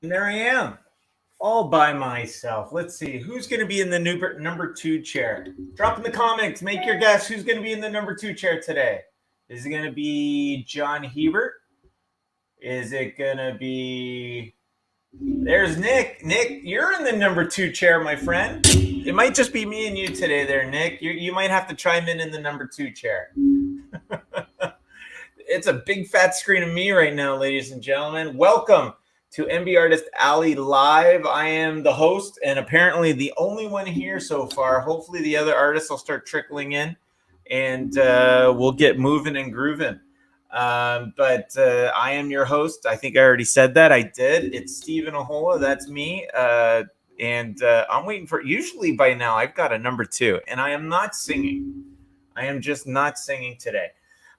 And there I am, all by myself. Let's see, who's going to be in the number 2 chair? Drop in the comments, make your guess. Who's going to be in the number 2 chair today? Is it going to be John Hebert? Is it going to be... There's Nick. Nick, you're in the number 2 chair, my friend. It might just be me and you today there, Nick. You might have to chime in the number 2 chair. It's a big fat screen of me right now, ladies and gentlemen. Welcome to MBartist Alley Live. I am the host and apparently the only one here so far. Hopefully the other artists will start trickling in and we'll get moving and grooving. But I am your host. I think I already said that. I did. It's Stephen Ahola. That's me. And I'm waiting for, usually by now I've got a number 2 and I am not singing. I am just not singing today.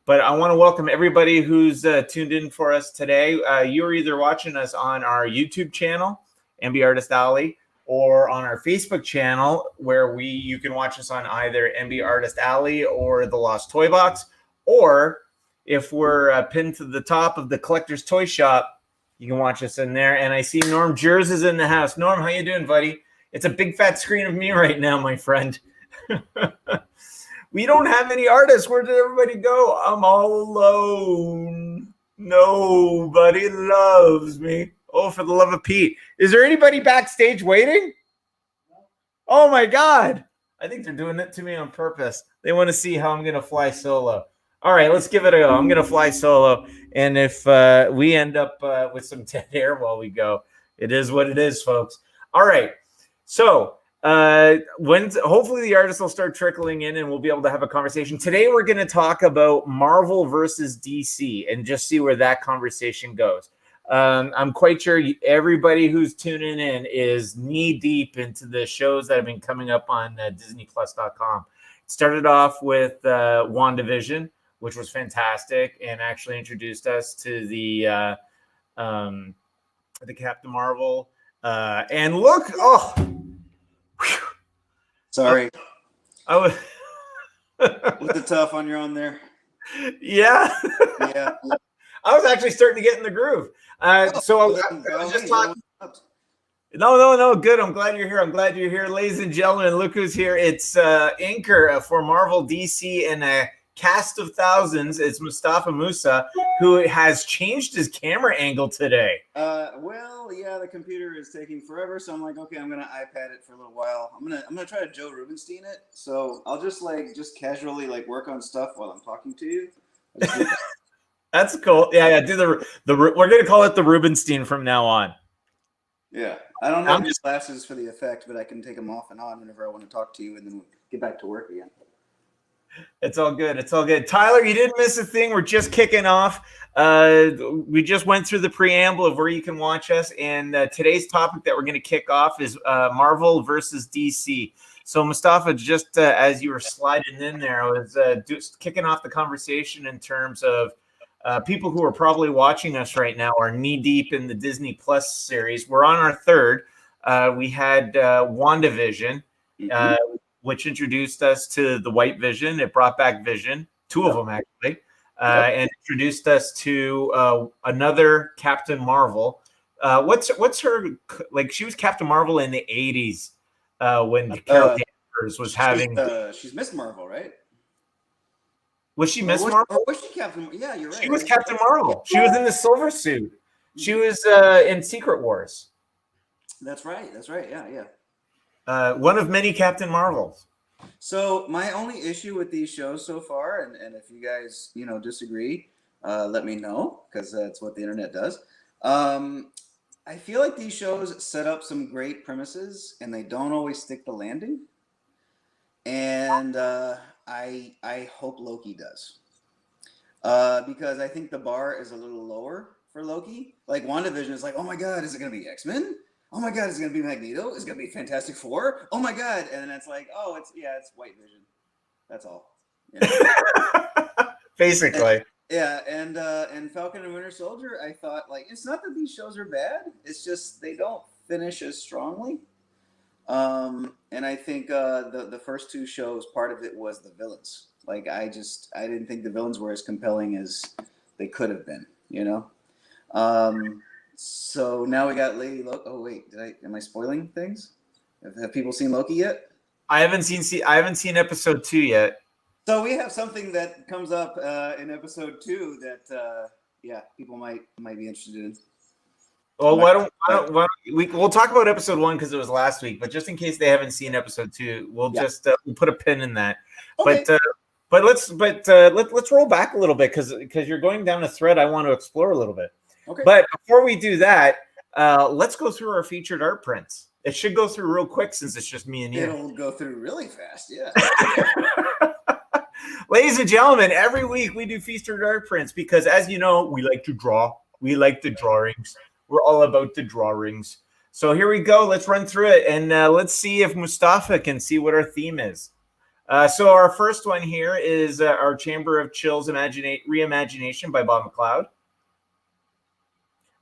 But I want to welcome everybody who's tuned in for us today. You're either watching us on our YouTube channel, MBartist Alley, or on our Facebook channel, where you can watch us on either MBartist Alley or the Lost Toy Box. Or if we're pinned to the top of the Collector's Toy Shop, you can watch us in there. And I see Norm Jers is in the house. Norm, how you doing, buddy? It's a big fat screen of me right now, my friend. We don't have any artists. Where did everybody go? I'm all alone. Nobody loves me. Oh, for the love of Pete. Is there anybody backstage waiting? Oh, my God. I think they're doing it to me on purpose. They want to see how I'm going to fly solo. All right, let's give it a go. I'm going to fly solo. And if we end up with some dead air while we go, it is what it is, folks. All right. So... hopefully the artists will start trickling in and we'll be able to have a conversation. Today we're going to talk about Marvel versus DC and just see where that conversation goes. I'm quite sure everybody who's tuning in is knee deep into the shows that have been coming up on DisneyPlus.com. It started off with WandaVision, which was fantastic and actually introduced us to the Captain Marvel. And look, sorry. I was Was it tough on your own there? Yeah. Yeah. I was actually starting to get in the groove. I was just talking. No. Good. I'm glad you're here. Ladies and gentlemen, look who's here. It's anchor for Marvel, DC, and a cast of thousands. It's Mustafa Musa, who has changed his camera angle today. Well, yeah, the computer is taking forever, so I'm like, okay, I'm gonna iPad it for a little while. I'm gonna try to Joe Rubenstein it. So I'll just casually work on stuff while I'm talking to you. That's cool. Yeah. Do the we're gonna call it the Rubenstein from now on. Yeah, I don't have just glasses for the effect, but I can take them off and on whenever I want to talk to you, and then get back to work again. It's all good. Tyler, you didn't miss a thing. We're just kicking off. We just went through the preamble of where you can watch us. And today's topic that we're going to kick off is Marvel versus DC. So, Mustafa, just as you were sliding in there, I was just kicking off the conversation in terms of people who are probably watching us right now are knee-deep in the Disney Plus series. We're on our third. We had WandaVision. Mm-hmm. Which introduced us to the White Vision. It brought back Vision, 2 of them actually, and introduced us to another Captain Marvel. What's her like? She was Captain Marvel in the 80s when Carol Danvers was having. She's Miss Marvel, right? Was she Miss Marvel? Or was she Captain? Yeah, you're right. She was Captain Marvel. She was in the silver suit. She was in Secret Wars. That's right. Yeah. One of many Captain Marvels. So my only issue with these shows so far, and if you guys disagree, let me know, because that's what the internet does. I feel like these shows set up some great premises and they don't always stick the landing. And I hope Loki does, because I think the bar is a little lower for Loki. Like WandaVision is like, oh my God, is it going to be X-Men? Oh my God, it's going to be Magneto? It's going to be Fantastic Four? Oh my God. And then it's like, oh, it's White Vision. That's all. Basically. And Falcon and Winter Soldier, I thought, it's not that these shows are bad. It's just they don't finish as strongly. And I think the first 2 shows, part of it was the villains. I didn't think the villains were as compelling as they could have been, So now we got Lady Loki. Oh wait, am I spoiling things? Have people seen Loki yet? I haven't seen episode 2 yet. So we have something that comes up in episode 2 that people might be interested in. Well, we'll talk about episode 1 because it was last week, but just in case they haven't seen episode 2, we'll just we'll put a pin in that. Okay. But let's roll back a little bit because you're going down a thread I want to explore a little bit. Okay. But before we do that, let's go through our featured art prints. It should go through real quick since it's just me and you. It'll go through really fast, yeah. Ladies and gentlemen, every week we do featured art prints because, as you know, we like to draw. We like the drawings. We're all about the drawings. So here we go. Let's run through it, and let's see if Mustafa can see what our theme is. So our first one here is our Chamber of Chills Reimagination by Bob McLeod.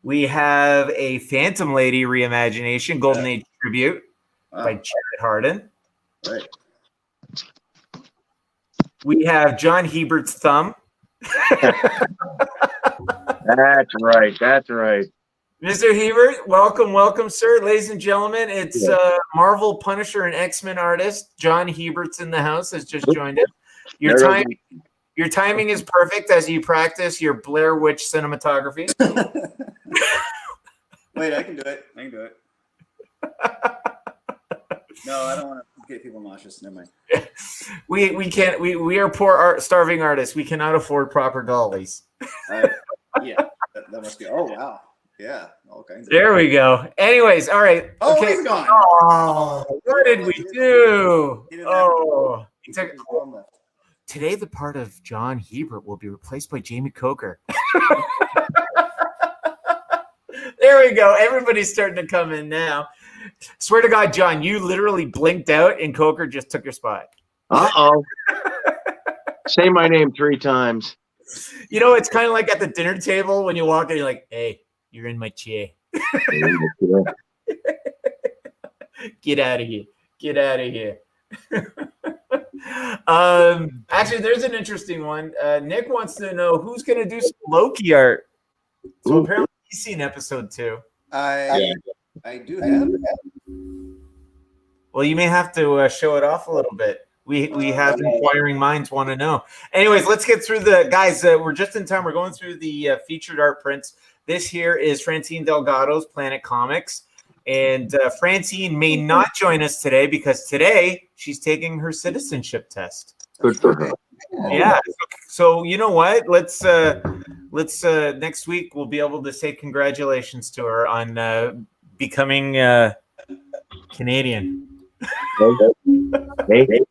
We have a Phantom Lady reimagination, Golden Age Tribute by Chad Hardin. Right. We have John Hebert's Thumb. That's right. That's right. Mr. Hebert, welcome, sir. Ladies and gentlemen, it's Marvel Punisher and X-Men artist John Hebert's in the house, has just joined us. Your timing is perfect as you practice your Blair Witch cinematography. Wait, I can do it. No, I don't want to get people nauseous. Never mind. We can't. We are poor starving artists. We cannot afford proper dollies. Yeah, that must be. Oh wow. Yeah, all kinds. There we go. Anyways, all right. Oh, okay. He's gone. Oh, what did we do? Oh, today the part of John Hebert will be replaced by Jamie Coker. There we go. Everybody's starting to come in now. Swear to God, John, you literally blinked out and Coker just took your spot. Uh-oh. Say my name 3 times. You know, it's kind of like at the dinner table when you walk in, you're like, hey, you're in my chair. Get out of here. Get out of here. Actually, there's an interesting one. Nick wants to know who's going to do some Loki art. So apparently he's seen episode 2. I do have it. Well, you may have to show it off a little bit. We have inquiring minds want to know. Anyways, let's get through the guys. We're just in time. We're going through the featured art prints. This here is Francine Delgado's Planet Comics. And Francine may not join us today because today she's taking her citizenship test. Good for her. Yeah. So you know what? Let's next week we'll be able to say congratulations to her on becoming Canadian. Canadian,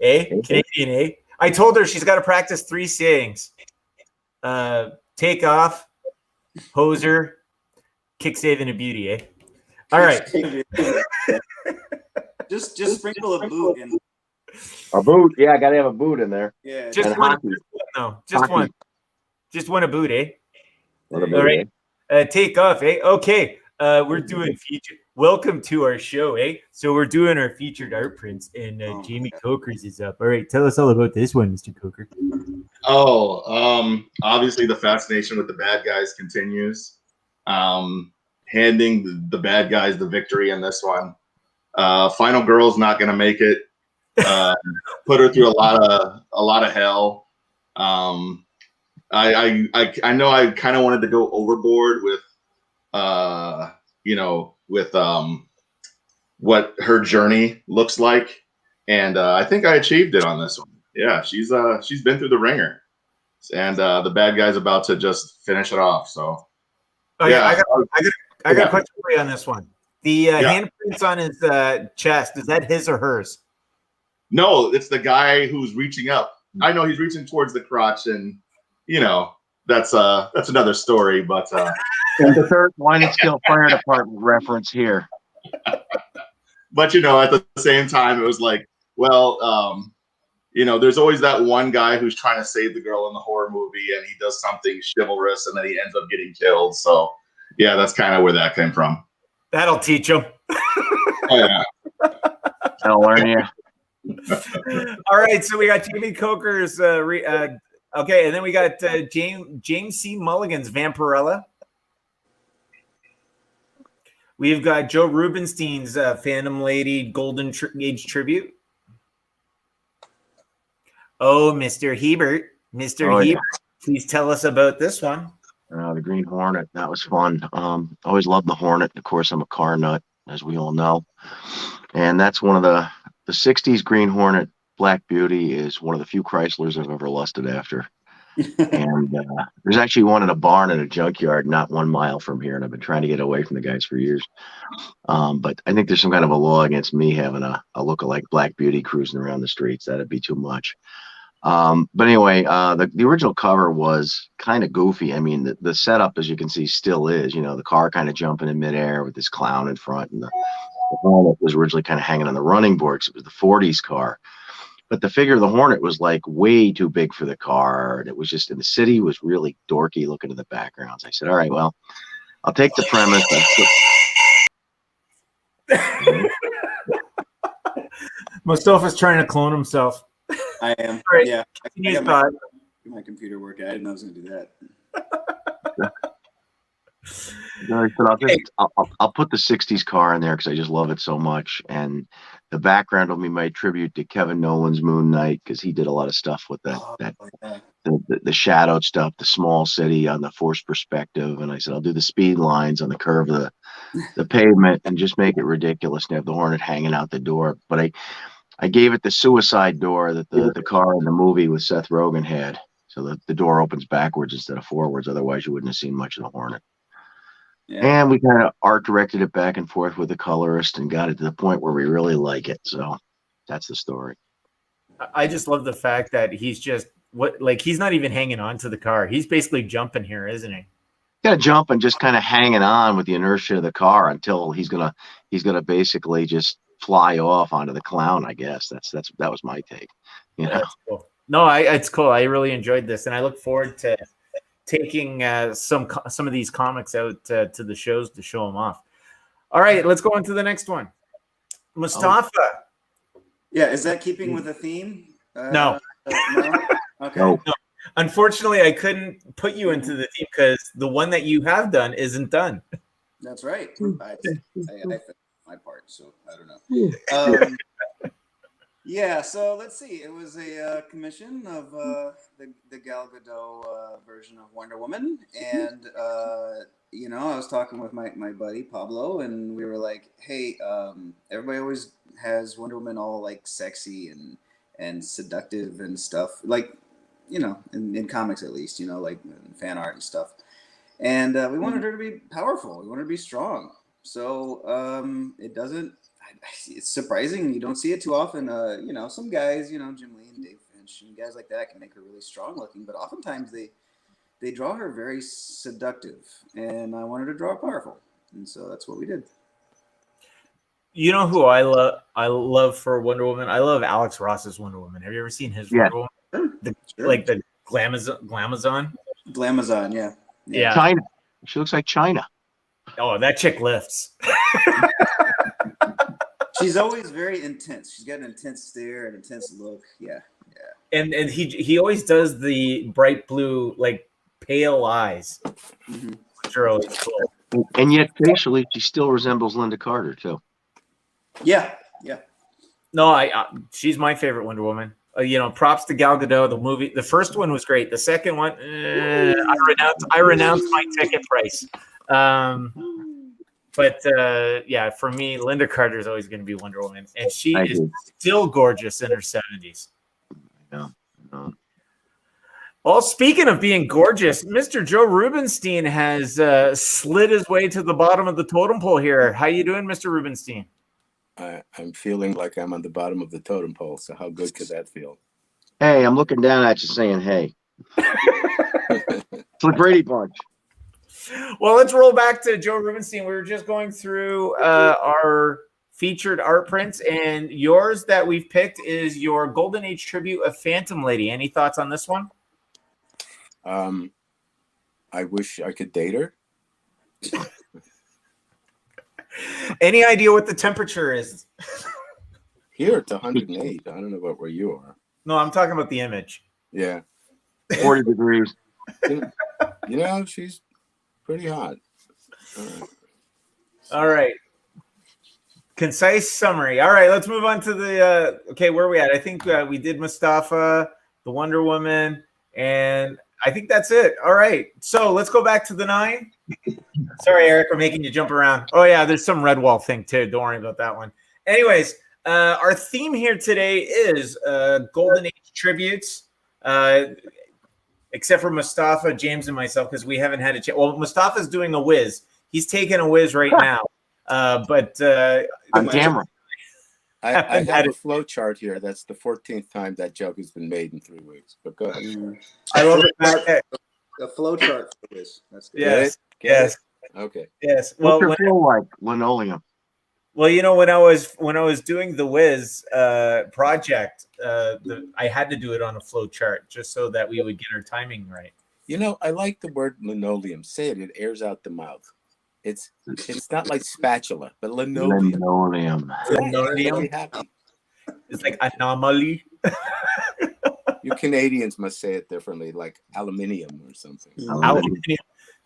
eh? I told her she's got to practice 3 sayings. Take off, hoser, kick saving a beauty, eh? All right. just sprinkle a boot in. A boot? Yeah, I gotta have a boot in there. Yeah. Just one. Just one a boot, eh? All right. Take off, eh? Okay. We're doing feature. Welcome to our show, eh? So we're doing our featured art prints, and Jamie Coker's is up. All right, tell us all about this one, Mr. Coker. Obviously the fascination with the bad guys continues. Handing the bad guys the victory in this one. Final Girl's not going to make it. Put her through a lot of hell. I know I kind of wanted to go overboard with what her journey looks like, and I think I achieved it on this one. Yeah, she's been through the ringer, and the bad guy's about to just finish it off. So, I got a question for you on this one. The handprints on his chest, is that his or hers? No, it's the guy who's reaching up. I know he's reaching towards the crotch, and that's another story. But and the third Lionsville Fire Department reference here. But at the same time, it was like, well, there's always that one guy who's trying to save the girl in the horror movie, and he does something chivalrous, and then he ends up getting killed. So, yeah, that's kind of where that came from. That'll teach him. Oh, yeah. That'll learn you. All right, so we got Jamie Coker's okay, and then we got James C. Mulligan's Vampirella. We've got Joe Rubenstein's Phantom Lady Golden Age tribute. Oh, Mr. Hebert. Mr. Hebert, please tell us about this one. The Green Hornet. That was fun. Always loved the Hornet. Of course, I'm a car nut, as we all know. And that's one of the 60s Green Hornet Black Beauty is one of the few Chryslers I've ever lusted after. And there's actually one in a barn in a junkyard not 1 mile from here, and I've been trying to get away from the guys for years. But I think there's some kind of a law against me having a lookalike Black Beauty cruising around the streets. That'd be too much. But anyway, the original cover was kind of goofy. I mean, the setup, as you can see, still is, the car kind of jumping in midair with this clown in front, and the Hornet was originally kind of hanging on the running board because it was the 40s car. But the figure of the Hornet was like way too big for the car. And it was just in the city was really dorky looking at the backgrounds. I said, all right, well, I'll take the premise. Mustafa's trying to clone himself. I am. Right. Yeah. I got my computer working. I didn't know I was going to do that. I said, I'll put the 60s car in there because I just love it so much. And the background will be my tribute to Kevin Nolan's Moon Knight because he did a lot of stuff with the shadowed stuff, the small city on the forced perspective. And I said, I'll do the speed lines on the curve of the pavement and just make it ridiculous and have the Hornet hanging out the door. But I gave it the suicide door that the car in the movie with Seth Rogen had. So that the door opens backwards instead of forwards. Otherwise, you wouldn't have seen much of the Hornet. Yeah. And we kind of art directed it back and forth with the colorist and got it to the point where we really like it. So that's the story. I just love the fact that he's just he's not even hanging on to the car. He's basically jumping here, isn't he? Got to jump and just kind of hanging on with the inertia of the car until he's gonna basically just fly off onto the clown. I guess that was my take. That's cool. No, it's cool. I really enjoyed this, and I look forward to taking some of these comics out to the shows to show them off. All right, let's go on to the next one. Mustafa. Yeah, is that keeping with the theme? No. No? Okay. No. Unfortunately, I couldn't put you into the theme because the one that you have done isn't done. That's right. I finished my part, so I don't know. Yeah, so let's see. It was a commission of the Gal Gadot version of Wonder Woman, and I was talking with my buddy Pablo, and we were like, "Hey, everybody always has Wonder Woman all like sexy and seductive and stuff, like in comics at least, like in fan art and stuff. And we wanted her to be powerful. We wanted her to be strong. So it doesn't. It's surprising you don't see it too often. Some guys, Jim Lee and Dave Finch and guys like that can make her really strong looking, but oftentimes they draw her very seductive, and I wanted to draw her powerful, and so that's what we did. You know who I love for Wonder Woman? I love Alex Ross's Wonder Woman. Have you ever seen his Wonder Woman? Sure. Like the Glamazon? Glamazon, yeah. China. She looks like China. Oh, that chick lifts. She's always very intense. She's got an intense stare, an intense look. Yeah. And he always does the bright blue, like pale eyes. Mm-hmm. Which are always cool. And yet facially, she still resembles Linda Carter too. Yeah. No, she's my favorite Wonder Woman. Props to Gal Gadot. The movie, the first one was great. The second one, I renounced my ticket price. But for me, Linda Carter is always going to be Wonder Woman, and she is still gorgeous in her 70s. Yeah. Well, speaking of being gorgeous, Mr. Joe Rubenstein has slid his way to the bottom of the totem pole here. How you doing, Mr. Rubenstein? I'm feeling like I'm on the bottom of the totem pole. So how good could that feel? Hey, I'm looking down at you saying, hey. It's the Brady Bunch. Well, let's roll back to Joe Rubenstein. We were just going through our featured art prints, and yours that we've picked is your Golden Age tribute of Phantom Lady. Any thoughts on this one? I wish I could date her. Any idea what the temperature is? Here it's 108. I don't know about where you are. No, I'm talking about the image. Yeah. 40 degrees. She's pretty hot. All right. Concise summary. All right, let's move on to the okay, where are we at? I think we did Mustafa, the Wonder Woman, and I think that's it. All right, so let's go back to the 9. Sorry, Eric, we're making you jump around. Oh yeah, there's some Redwall thing too. Don't worry about that one. Anyways, our theme here today is Golden Age tributes, except for Mustafa, James, and myself, because we haven't had a chance. Well, Mustafa's doing a whiz. He's taking a whiz right now. But on camera. I have a flow chart here. That's the 14th time that joke has been made in 3 weeks. But go ahead. I love it. The flow chart for this. That's good. Yes. Get Yes. it? Okay. Yes. What's your flow like? Linoleum. Well, you know, when I was doing the Wiz project, I had to do it on a flow chart just so that we would get our timing right. You know, I like the word linoleum. Say it. It airs out the mouth. It's not like spatula, but linoleum. Linoleum. Linoleum. Happy. It's like anomaly. You Canadians must say it differently, like aluminium or something. Aluminium.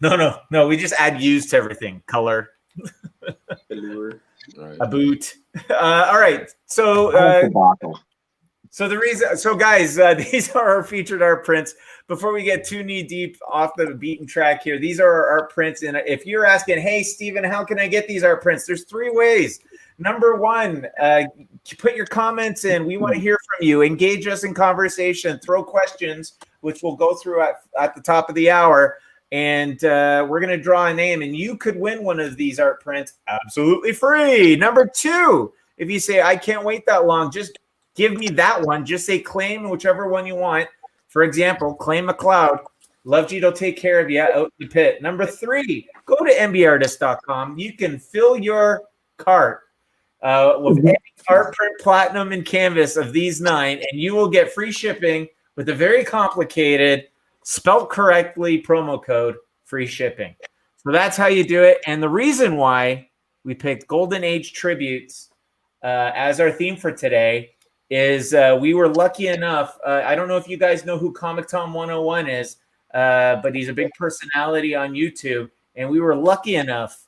No. We just add U's to everything. Color. Right. A boot. All right. So the reason, so guys, these are our featured art prints. Before we get too knee deep off the beaten track here, these are our art prints. And if you're asking, hey, Steven, how can I get these art prints? There's 3 ways. Number 1, put your comments in. We want to hear from you. Engage us in conversation. Throw questions, which we'll go through at the top of the hour. And we're going to draw a name, and you could win one of these art prints absolutely free. Number 2, if you say, I can't wait that long, just give me that one. Just say claim whichever one you want. For example, claim McLeod. Love G to take care of you out in the pit. Number 3, go to MBartist.com. You can fill your cart with any art print, platinum, and canvas of these 9, and you will get free shipping with a very complicated, spelled correctly promo code, free shipping. So that's how you do it. And the reason why we picked Golden Age tributes as our theme for today is we were lucky enough. I don't know if you guys know who Comic Tom 101 is, but he's a big personality on YouTube. And we were lucky enough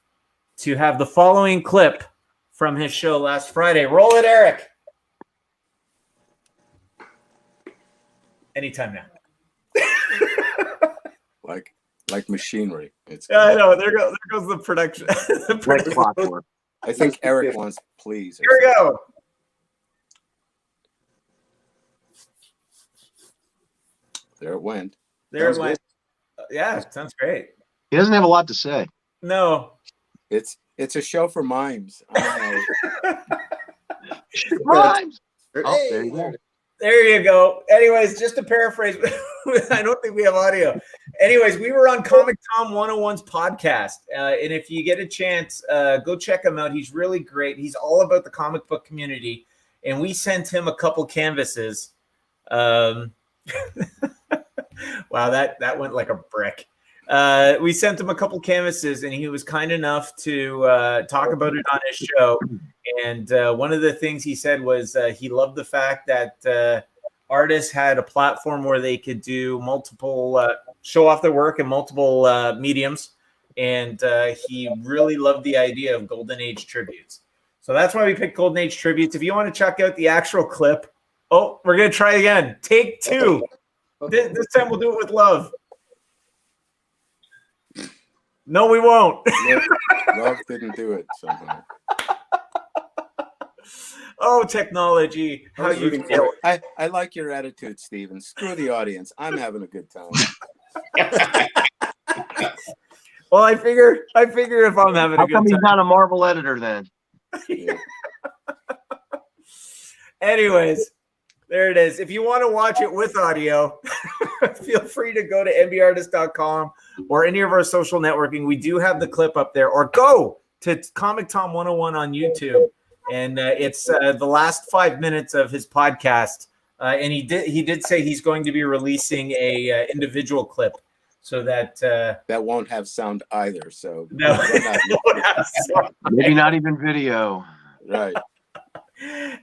to have the following clip from his show last Friday. Roll it, Eric. Anytime now. Like machinery. I know. There goes the production. Like clockwork. I think Eric wants please. Here we go. There it went. There it went. Yeah, sounds great. He doesn't have a lot to say. No. It's a show for mimes. Rhymes. Oh, there you go. There you go. Anyways, just to paraphrase, I don't think we have audio. Anyways, we were on Comic Tom 101's podcast. And if you get a chance, go check him out. He's really great. He's all about the comic book community. And we sent him a couple canvases. Wow, that went like a brick. We sent him a couple canvases, and he was kind enough to talk about it on his show. And one of the things he said was he loved the fact that artists had a platform where they could do multiple, show off their work in multiple mediums. And he really loved the idea of Golden Age tributes. So that's why we picked Golden Age tributes. If you want to check out the actual clip, oh, we're going to try again. Take 2. This time we'll do it with love. No, we won't. Love didn't do it somehow. Oh, technology. How you feel? I like your attitude, Steven. Screw the audience. I'm having a good time. Well, I figure if I'm having How a good come time. he's not a Marvel editor then? Yeah. Anyways, there it is. If you want to watch it with audio, feel free to go to MBartist.com or any of our social networking. We do have the clip up there. Or go to Comic Tom 101 on YouTube. And it's the last 5 minutes of his podcast. And he did say he's going to be releasing a individual clip so that that won't have sound either. So no, maybe not even video. Right.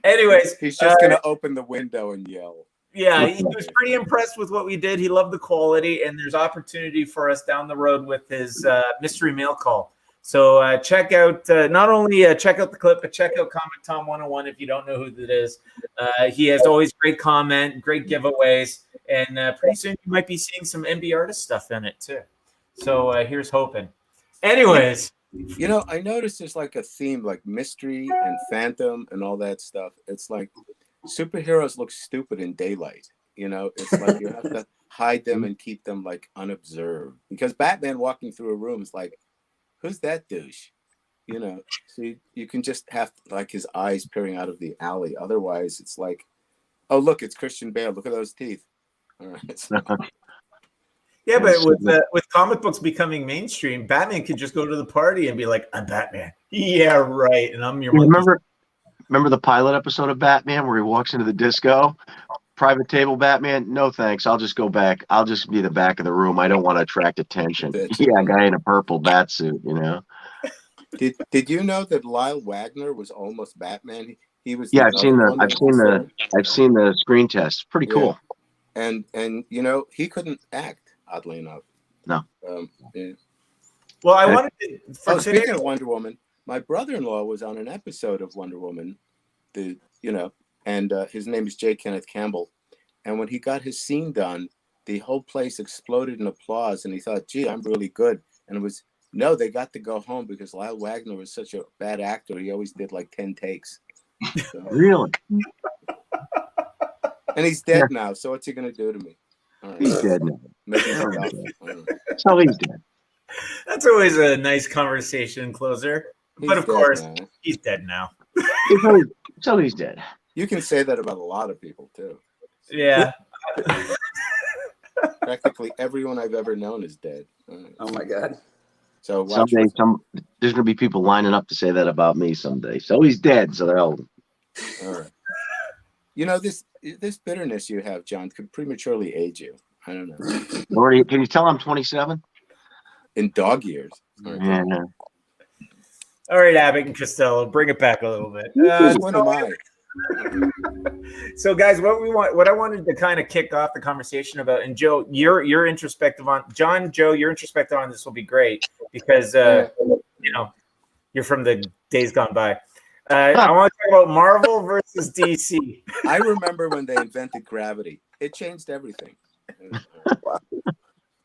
Anyways, he's just going to open the window and yell. Yeah, he was pretty impressed with what we did. He loved the quality, and there's opportunity for us down the road with his mystery mail call. So check out not only check out the clip, but check out Comic Tom 101 if you don't know who it is. He has always great comment, great giveaways, and pretty soon you might be seeing some MBartist stuff in it too. So here's hoping. Anyways, You know, I noticed there's like a theme, like mystery and phantom and all that stuff. It's like superheroes look stupid in daylight. You know, it's like you have to hide them and keep them like unobserved. Because Batman walking through a room is like, who's that douche? You know, so you can just have like his eyes peering out of the alley. Otherwise, it's like, oh, look, it's Christian Bale. Look at those teeth. All right. So, yeah, but with comic books becoming mainstream, Batman could just go to the party and be like, "I'm Batman." Yeah, right. And I'm your monkey. Remember the pilot episode of Batman where he walks into the disco? Private table Batman? No thanks. I'll just go back. I'll just be the back of the room. I don't want to attract attention. Yeah, a guy in a purple bat suit, you know. Did you know that Lyle Wagner was almost Batman? He was. Yeah, I've seen the screen test. Pretty cool. And you know, he couldn't act, oddly enough. No. Yeah. Well, I wanted to. Speaking of Wonder Woman, my brother-in-law was on an episode of Wonder Woman, and his name is J. Kenneth Campbell. And when he got his scene done, the whole place exploded in applause, and he thought, "Gee, I'm really good." And it was no, they got to go home because Lyle Wagner was such a bad actor. He always did like 10 takes. So, really? And he's dead now. So what's he gonna do to me? All right. He's dead now. So he's dead. That's always a nice conversation closer. But of course, he's dead now. So he's dead. You can say that about a lot of people too. Yeah. Practically everyone I've ever known is dead. Right. Oh my God. So someday, there's gonna be people lining up to say that about me someday. So he's dead. So they're old. All right. You know, this bitterness you have, John, could prematurely age you. I don't know. Can you tell I'm 27? In dog years. Right. Yeah. All right, Abbott and Costello, bring it back a little bit. What am I? So, guys, what I wanted to kind of kick off the conversation about, and Joe, you're introspective on Joe, you're introspective on this will be great because you know you're from the days gone by. I want to talk about Marvel versus DC. I remember when they invented gravity. It changed everything.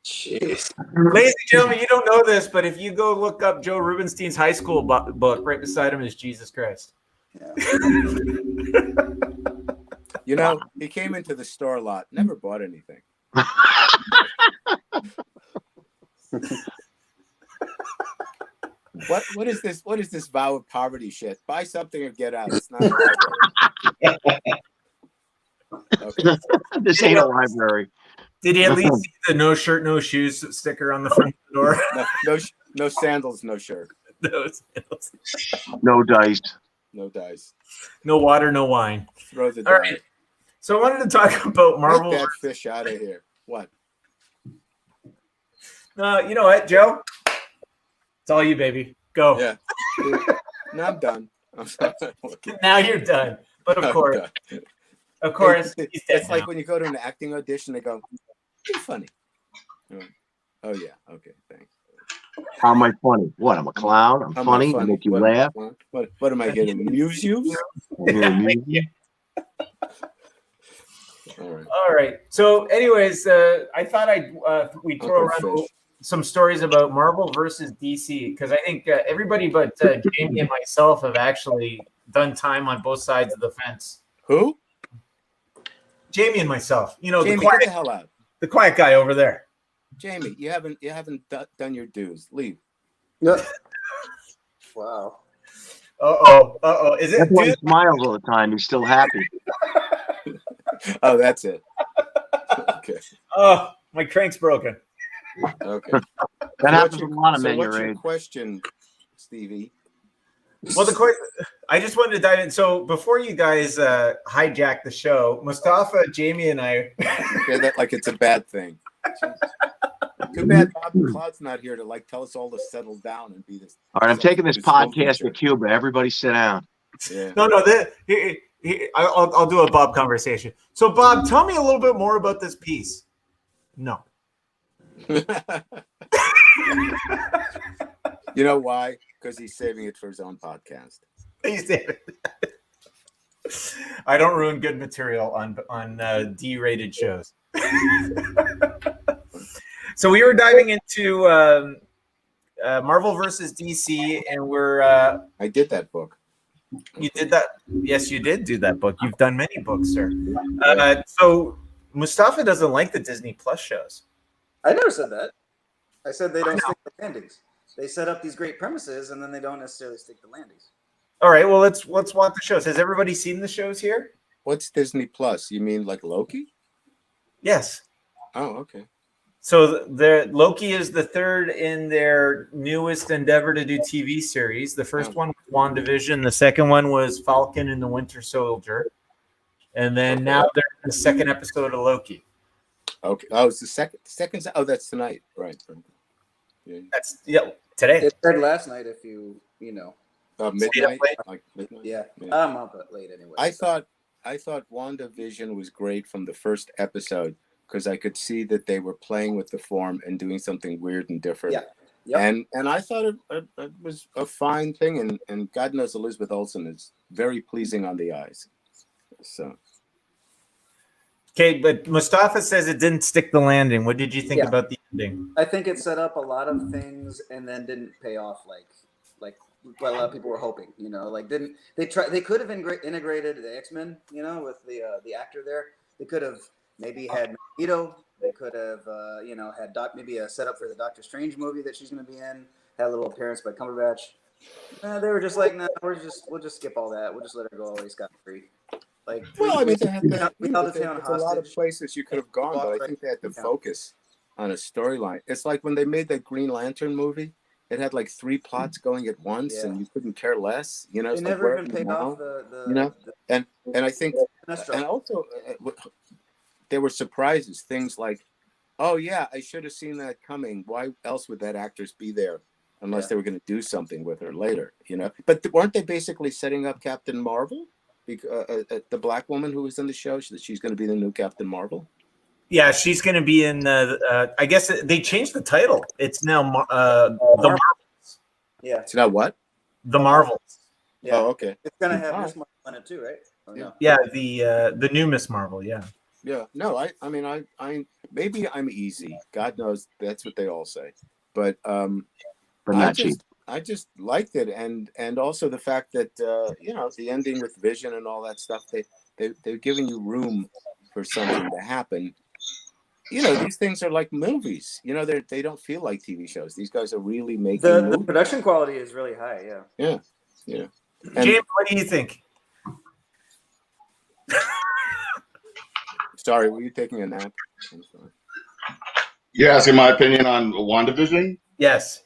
Jeez. Ladies and gentlemen, you don't know this, but if you go look up Joe Rubenstein's high school book, right beside him is Jesus Christ. Yeah. You know, he came into the store a lot, never bought anything. What is this? What is this vow of poverty shit? Buy something or get out. It's not a library. Okay. This ain't a library. Did he at least see the no shirt, no shoes sticker on the front of the door? No sandals, no shirt. No sandals. No dice. No dice. No water, no wine. Throw the All right. So I wanted to talk about Marvel. Get that fish out of here. What? You know what, Joe? It's all you, baby. Go. Yeah. Now I'm done. I'm sorry. Okay. Now you're done. But of course, it's like when you go to an acting audition, they go, "You're funny." Oh yeah. Okay. Thanks. How am I funny? What? I'm a clown. I'm funny. I make you laugh. What am I here to amuse you? All right. So, anyways, I thought we'd throw around some stories about Marvel versus DC because I think everybody but Jamie and myself have actually done time on both sides of the fence. Who? Jamie and myself. You know, Jamie, get the hell out. The quiet guy over there. Jamie, you haven't done your dues. Leave. No. Wow. Uh-oh. Is it? That's why he smiles all the time. He's still happy. Oh, that's it. Okay. Oh, my crank's broken. Okay. That happens to a lot of men your your age. Question, Stevie? Well, the question, I just wanted to dive in. So before you guys hijack the show, Mustafa, Jamie, and I. Okay, that like it's a bad thing. Too bad Bob McLeod's not here to tell us all to settle down and be this. All right, I'm taking this podcast to Cuba. Everybody sit down. Yeah. No. I'll do a Bob conversation. So, Bob, tell me a little bit more about this piece. No. You know why? Because he's saving it for his own podcast. I don't ruin good material on D-rated shows. So we were diving into Marvel versus DC, and I did that book. you did that. Yes, you did do that book. You've done many books, sir. So Mustafa doesn't like the Disney Plus shows. I never said that. I said they don't stick to landings. They set up these great premises, and then they don't necessarily stick to landings. All right, well let's watch the shows. Has everybody seen the shows here? What's Disney Plus? You mean like Loki? Yes. Oh, okay. So the Loki is the third in their newest endeavor to do TV series. The first one was WandaVision. The second one was Falcon and the Winter Soldier. And then now they're in the second episode of Loki. Okay. Oh, it's the second. Oh, that's tonight. Right. Yeah. That's today. It aired last night. If you know. Midnight. Like midnight. Yeah. I'm up late anyway. I thought WandaVision was great from the first episode because I could see that they were playing with the form and doing something weird and different. Yeah. Yep. And I thought it was a fine thing, and God knows Elizabeth Olsen is very pleasing on the eyes. So. Okay, but Mustafa says it didn't stick the landing. What did you think about the ending? I think it set up a lot of things and then didn't pay off like what a lot of people were hoping. Like they could have integrated the X-Men, with the actor there. They could have maybe had Magneto. They could have had maybe a setup for the Doctor Strange movie that she's going to be in. Had a little appearance by Cumberbatch. They were just like, no, we'll just skip all that. We'll just let her go away scot-free. Like, well, I mean, they had there's a lot of places you could have gone, but I think they had to focus on a storyline. It's like when they made that Green Lantern movie. It had like 3 plots going at once, and you couldn't care less. They never even paid off and I think, and also there were surprises. Things like, oh yeah, I should have seen that coming. Why else would that actress be there unless they were going to do something with her later? But weren't they basically setting up Captain Marvel? The black woman who was in the show, she's going to be the new Captain Marvel. Yeah, she's going to be in. I guess they changed the title. It's now the Marvels. Yeah, it's now what? The Marvels. Yeah. Oh, okay. It's going to have Miss Marvel in it too, right? Or no? Yeah, the new Miss Marvel. Yeah. Yeah. No, I mean, I maybe I'm easy. God knows that's what they all say, but I just liked it, and also the fact that the ending with Vision and all that stuff. They're giving you room for something to happen. These things are like movies. They don't feel like TV shows. These guys are really making the production quality is really high. Yeah. Yeah. James, what do you think? Sorry, were you taking a nap? I'm sorry. You're asking my opinion on WandaVision? Yes.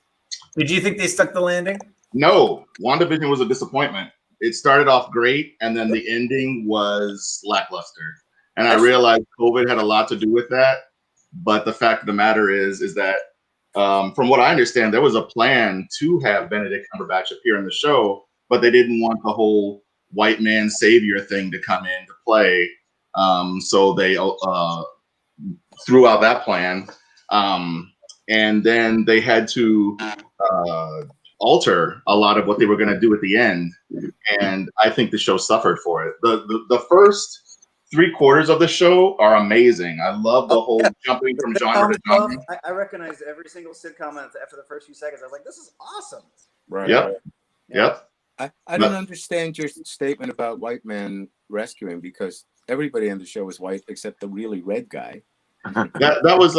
Did you think they stuck the landing? No. WandaVision was a disappointment. It started off great, and then the ending was lackluster. And I realized COVID had a lot to do with that. But the fact of the matter is that from what I understand, there was a plan to have Benedict Cumberbatch appear in the show, but they didn't want the whole white man savior thing to come into play. So they threw out that plan. And then they had to alter a lot of what they were going to do at the end. And I think the show suffered for it. The first 3/4 of the show are amazing. I love the whole jumping from genre to genre. I recognized every single sitcom after the first few seconds. I was like, this is awesome. Right. Yep. I don't understand your statement about white man rescuing, because everybody on the show was white except the really red guy. That was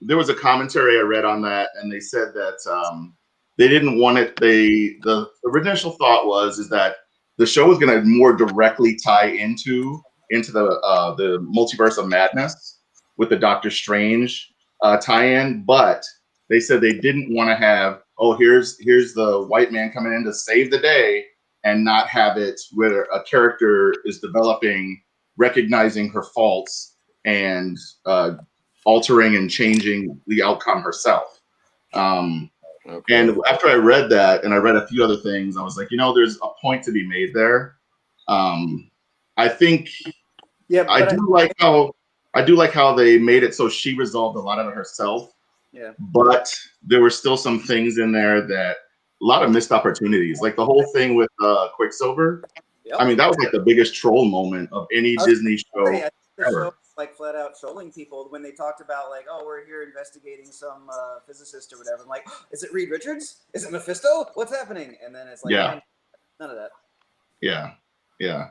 there was a commentary I read on that, and they said that they didn't want it. The original thought is that the show was going to more directly tie into the multiverse of madness with the Doctor Strange tie-in, but they said they didn't want to have, here's the white man coming in to save the day, and not have it where a character is developing, recognizing her faults, and altering and changing the outcome herself. Okay. And after I read that, and I read a few other things, I was like, there's a point to be made there. I think I do like how they made it so she resolved a lot of it herself. Yeah. But there were still some things in there that lot of missed opportunities. Like the whole thing with Quicksilver. Yep. I mean, that was like the biggest troll moment of any Disney show I think the ever. show was, like flat out trolling people when they talked about like, oh, we're here investigating some physicist or whatever. I'm like, is it Reed Richards? Is it Mephisto? What's happening? And then it's like, Yeah. none of that. Yeah, yeah.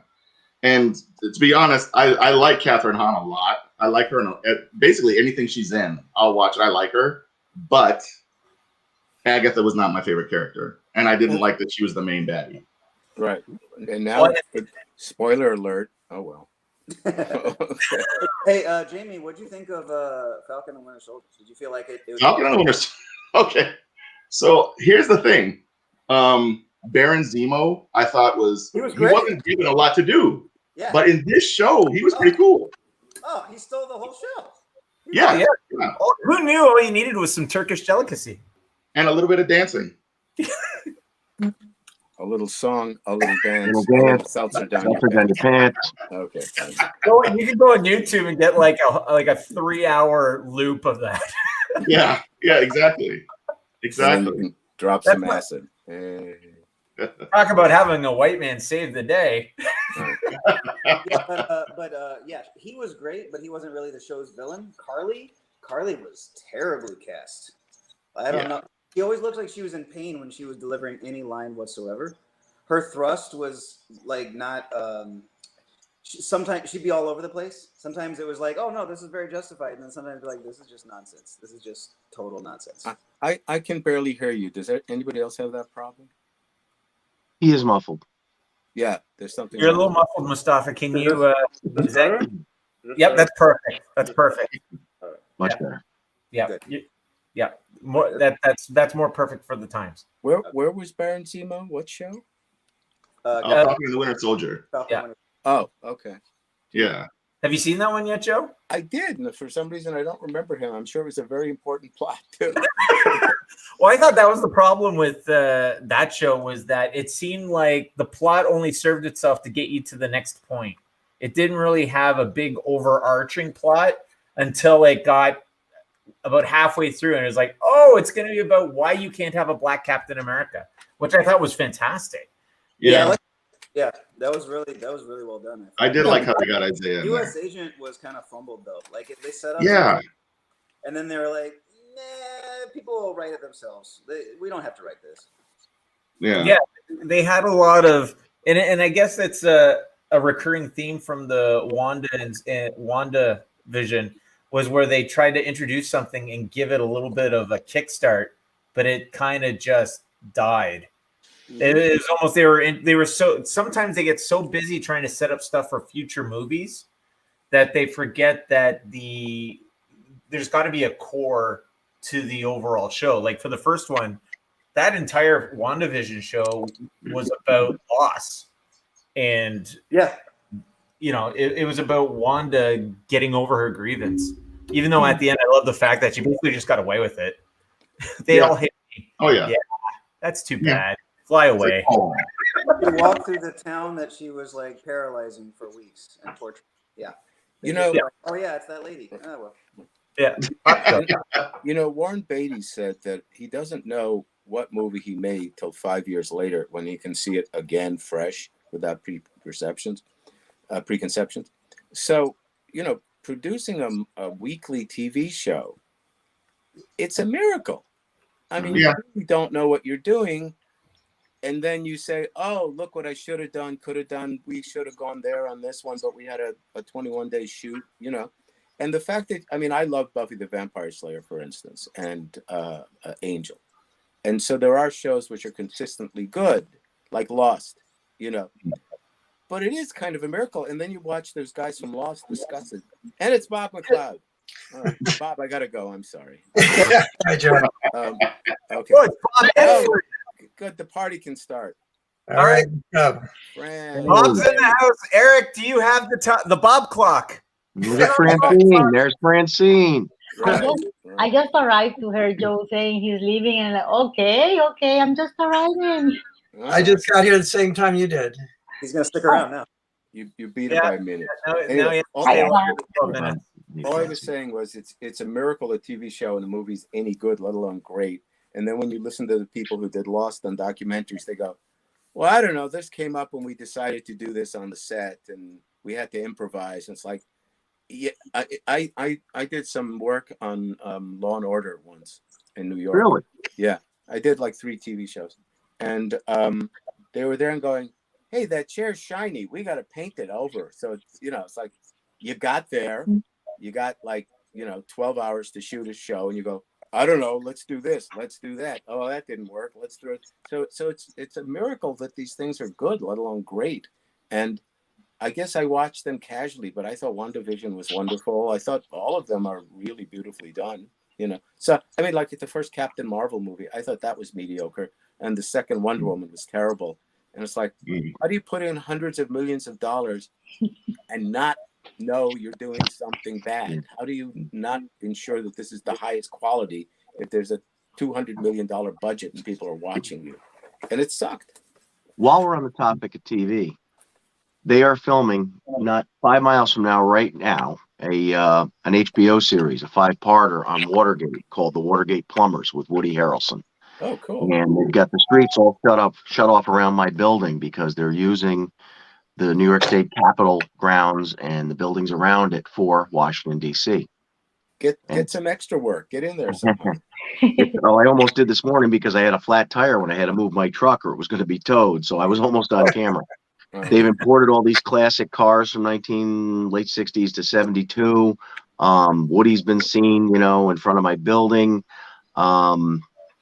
And to be honest, I like Catherine Hahn a lot. I like her in basically anything she's in. I'll watch it. I like her, but Agatha was not my favorite character, and I didn't like that she was the main baddie. Right. And now, spoiler alert. Oh well. Hey, Jamie, what do you think of Falcon and Winter Soldier? Did you feel like it was Falcon and Winter Soldier? Okay. So here's the thing. Baron Zemo, I thought he wasn't given a lot to do. Yeah. But in this show, he was pretty cool. Oh, he stole the whole show. Yeah. Oh, who knew all you needed was some Turkish delicacy? And a little bit of dancing. A little song, a little dance, seltzer down Seltzer down your pants. Okay. You can go on YouTube and get like a 3-hour loop of that. Yeah, exactly. Exactly. Drop some acid. Talk about having a white man save the day. Yeah, he was great, but he wasn't really the show's villain. Carly was terribly cast. I don't know. She always looked like she was in pain when she was delivering any line whatsoever. Her thrust was like not. Sometimes she'd be all over the place. Sometimes it was like, oh no, this is very justified, and then sometimes like, this is just nonsense. This is just total nonsense. I can barely hear you. Does anybody else have that problem? He is muffled. Yeah, there's something. You're a little muffled, Mustafa. Can you? Is that? Yep, that's perfect. That's perfect. Much better. Yeah, yeah. More that's more perfect for the times. Where was Baron Zemo? What show? Falcon and the Winter Soldier. Yeah. Oh, okay. Yeah. Have you seen that one yet, Joe? I did, and for some reason I don't remember him. I'm sure it was a very important plot too. Well, I thought that was the problem with that show, was that it seemed like the plot only served itself to get you to the next point. It didn't really have a big overarching plot until it got about halfway through, and it was like, oh, it's going to be about why you can't have a black Captain America, which I thought was fantastic. Yeah. That was really well done. I did like how they got Isaiah. U.S. Agent was kind of fumbled though. Like they set up. Yeah. And then they were like, nah, people will write it themselves. We don't have to write this. Yeah. Yeah. They had a lot of, and I guess it's a recurring theme from the Wanda Vision, was where they tried to introduce something and give it a little bit of a kickstart, but it kind of just died. It was almost they were so, sometimes they get so busy trying to set up stuff for future movies that they forget that there's got to be a core to the overall show. Like for the first one, that entire WandaVision show was about loss, and it was about Wanda getting over her grievance. Even though at the end, I love the fact that she basically just got away with it. They all hate me. Oh yeah. That's too bad. Fly away. She walked through the town that she was like paralyzing for weeks and tortured. Yeah. Oh yeah, it's that lady. Oh well. Yeah. Warren Beatty said that he doesn't know what movie he made till 5 years later when he can see it again fresh without preconceptions. So, producing a weekly TV show, it's a miracle. I mean, you really don't know what you're doing. And then you say, oh, look what I should have done, could have done. We should have gone there on this one, but we had a 21-day shoot, And the fact that, I love Buffy the Vampire Slayer, for instance, and Angel. And so there are shows which are consistently good, like Lost, But it is kind of a miracle. And then you watch those guys from Lost discuss it. And it's Bob McLeod. All right, Bob, I got to go. I'm sorry. Hi, Joe. Okay. Well, Bob good. The party can start. All right. Bob's in the house. Eric, do you have the Bob clock? There's Francine. There's Francine. I just arrived to hear Joe saying he's leaving, and okay, I'm just arriving. I just got here at the same time you did. He's gonna stick around now. You beat it by a minute. All I was saying was it's a miracle a TV show and the movie's any good, let alone great, And then when you listen to the people who did Lost on documentaries, they go, well, I don't know. This came up when we decided to do this on the set, and we had to improvise. And it's like, yeah, I did some work on Law and Order once in New York. Really? Yeah, I did like 3 TV shows, and they were there and going, hey, that chair's shiny. We got to paint it over. So it's, it's like you got there, you got like 12 hours to shoot a show, and you go, I don't know, let's do this, let's do that. Oh, that didn't work. Let's do it. So it's a miracle that these things are good, let alone great. And I guess I watched them casually, but I thought WandaVision was wonderful. I thought all of them are really beautifully done, So, I mean, like the first Captain Marvel movie, I thought that was mediocre. And the second Wonder Woman was terrible. And it's like, how do you put in hundreds of millions of dollars and not know you're doing something bad? How do you not ensure that this is the highest quality if there's a $200 million budget and people are watching you? And it sucked. While we're on the topic of TV, they are filming not 5 miles from now, right now, an HBO series, a 5-parter on Watergate called The Watergate Plumbers with Woody Harrelson. Oh, cool. And they've got the streets all shut off around my building because they're using the New York State Capitol grounds and the buildings around it for Washington, D.C. Get some extra work. Get in there somehow. I almost did this morning because I had a flat tire when I had to move my truck or it was going to be towed. So I was almost on camera. They've imported all these classic cars from late 60s to 72. Woody's been seen, in front of my building.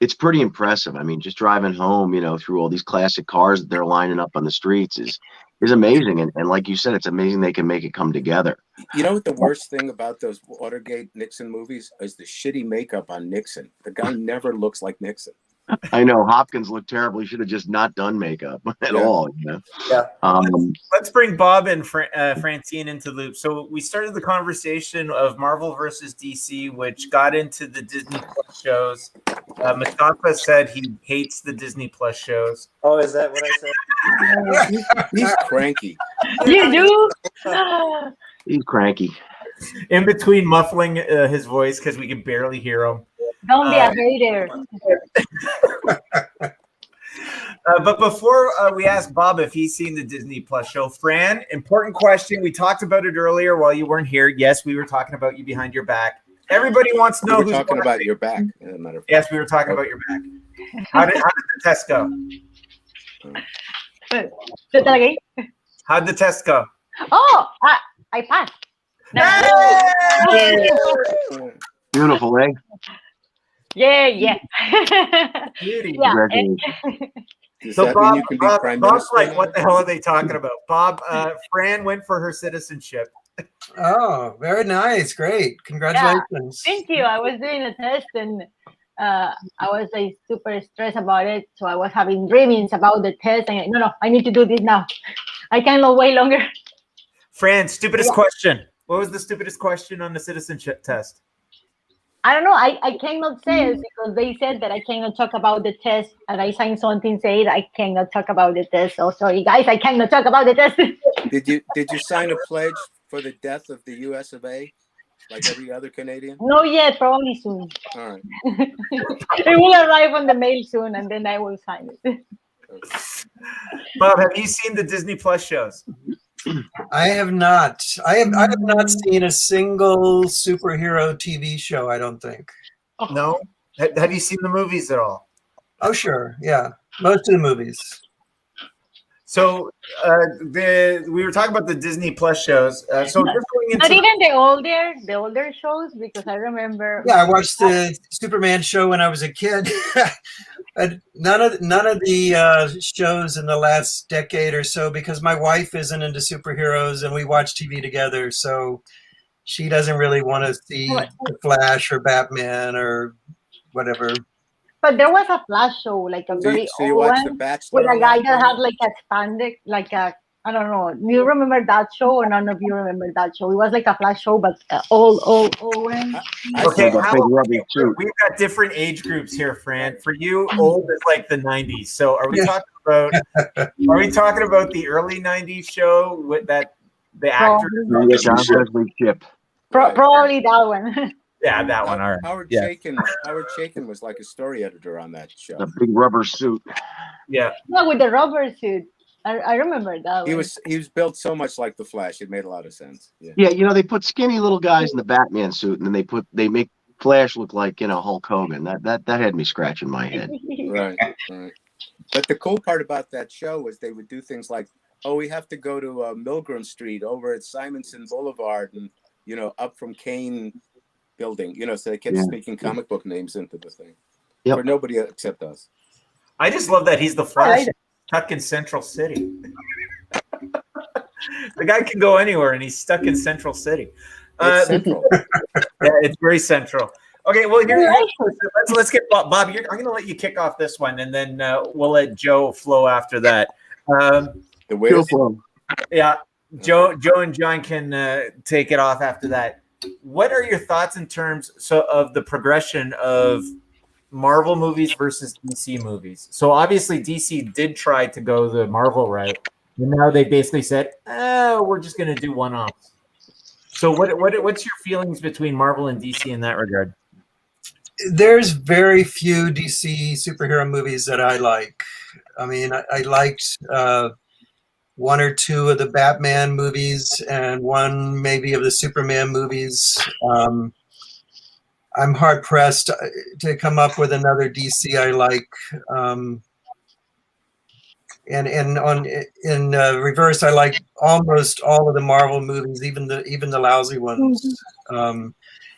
It's pretty impressive. I mean, just driving home, through all these classic cars that they're lining up on the streets is amazing. And like you said, it's amazing they can make it come together. You know what the worst thing about those Watergate Nixon movies is? The shitty makeup on Nixon. The guy never looks like Nixon. I know Hopkins looked terrible. He should have just not done makeup at all. Yeah. Let's bring Bob and Francine into the loop. So we started the conversation of Marvel versus DC, which got into the Disney Plus shows. Mustafa said he hates the Disney Plus shows. Oh, is that what I said? He's cranky. You do? He's cranky. In between muffling his voice because we can barely hear him. Don't be a hater. But before we ask Bob if he's seen the Disney Plus show, Fran, important question. We talked about it earlier while you weren't here. Yes, we were talking about you behind your back. Everybody wants to know who's talking about your back. Yes, we were talking about your back. How did the test go? How'd the test go? Oh, I passed. Beautiful, eh? Yeah. Beauty. Yeah. So Bob, Bob's like, what the hell are they talking about? Bob, Fran went for her citizenship. Oh, very nice. Great. Congratulations. Thank you. I was doing a test and I was like super stressed about it. So I was having dreamings about the test. And no, I need to do this now. I cannot wait longer. Fran, stupidest question. What was the stupidest question on the citizenship test? I don't know. I cannot say it because they said that I cannot talk about the test, and I signed something saying I cannot talk about the test. So sorry, guys, I cannot talk about the test. Did you sign a pledge for the death of the U.S. of A. like every other Canadian? No yet, probably soon. All right. It will arrive on the mail soon, and then I will sign it. Bob, have you seen the Disney Plus shows? I have not. I have not seen a single superhero TV show, I don't think. No? Have you seen the movies at all? Oh, sure. Yeah. Most of the movies. So we were talking about the Disney Plus shows. So just going into not even the older shows, because I remember. Yeah, I watched the Superman show when I was a kid. But none of the shows in the last decade or so, because my wife isn't into superheroes and we watch TV together, so she doesn't really want to see the Flash or Batman or whatever. But there was a Flash show, like a very old one, with a guy that had like a spandex, like a, I don't know. Do you remember that show, or none of you remember that show? It was like a Flash show, but old one. Okay, we've got different age groups here, Fran. For you, old is like the 90s. So are we talking about? Are we talking about the early 90s show with that the actor? Probably that one. Yeah, that one. All right. Howard Yeah. Chaykin was like a story editor on that show. The big rubber suit. Yeah. Yeah, with the rubber suit. I remember that. He was built so much like the Flash. It made a lot of sense. Yeah. Yeah, they put skinny little guys in the Batman suit, and then they make Flash look like Hulk Hogan. That had me scratching my head. Right. But the cool part about that show was they would do things like, oh, we have to go to Milgram Street over at Simonson Boulevard, and up from Kane Building. So they kept sneaking comic book names into the thing for nobody except us. I just love that he's the Flash stuck in Central City. The guy can go anywhere, and he's stuck in Central City. It's central. Yeah, it's very central. Okay, well, let's get Bob. I'm going to let you kick off this one, and then we'll let Joe flow after that. The whale flow. Yeah, Joe and John can take it off after that. What are your thoughts in terms of the progression of Marvel movies versus DC movies? So obviously DC did try to go the Marvel route, and now they basically said, we're just going to do one-offs. So what's your feelings between Marvel and DC in that regard? There's very few DC superhero movies that I like. I mean, I liked one or two of the Batman movies and one maybe of the Superman movies. I'm hard pressed to come up with another DC I like. And in reverse, I like almost all of the Marvel movies, even the lousy ones.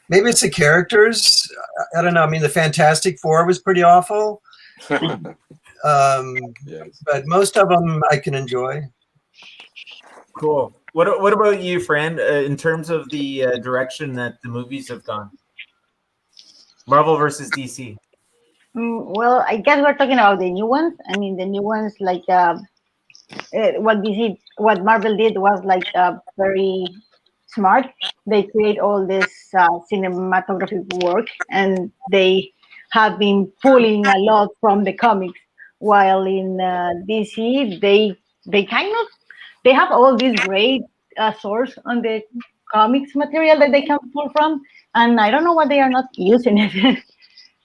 Maybe it's the characters. I don't know. I mean, the Fantastic Four was pretty awful. But most of them I can enjoy. Cool. What about you, Fran? In terms of the direction that the movies have gone, Marvel versus DC. Well, I guess we're talking about the new ones. I mean, the new ones, like what Marvel did was like very smart. They create all this cinematographic work, and they have been pulling a lot from the comics. While in DC, they have all this great source on the comics material that they can pull from, and I don't know why they are not using it.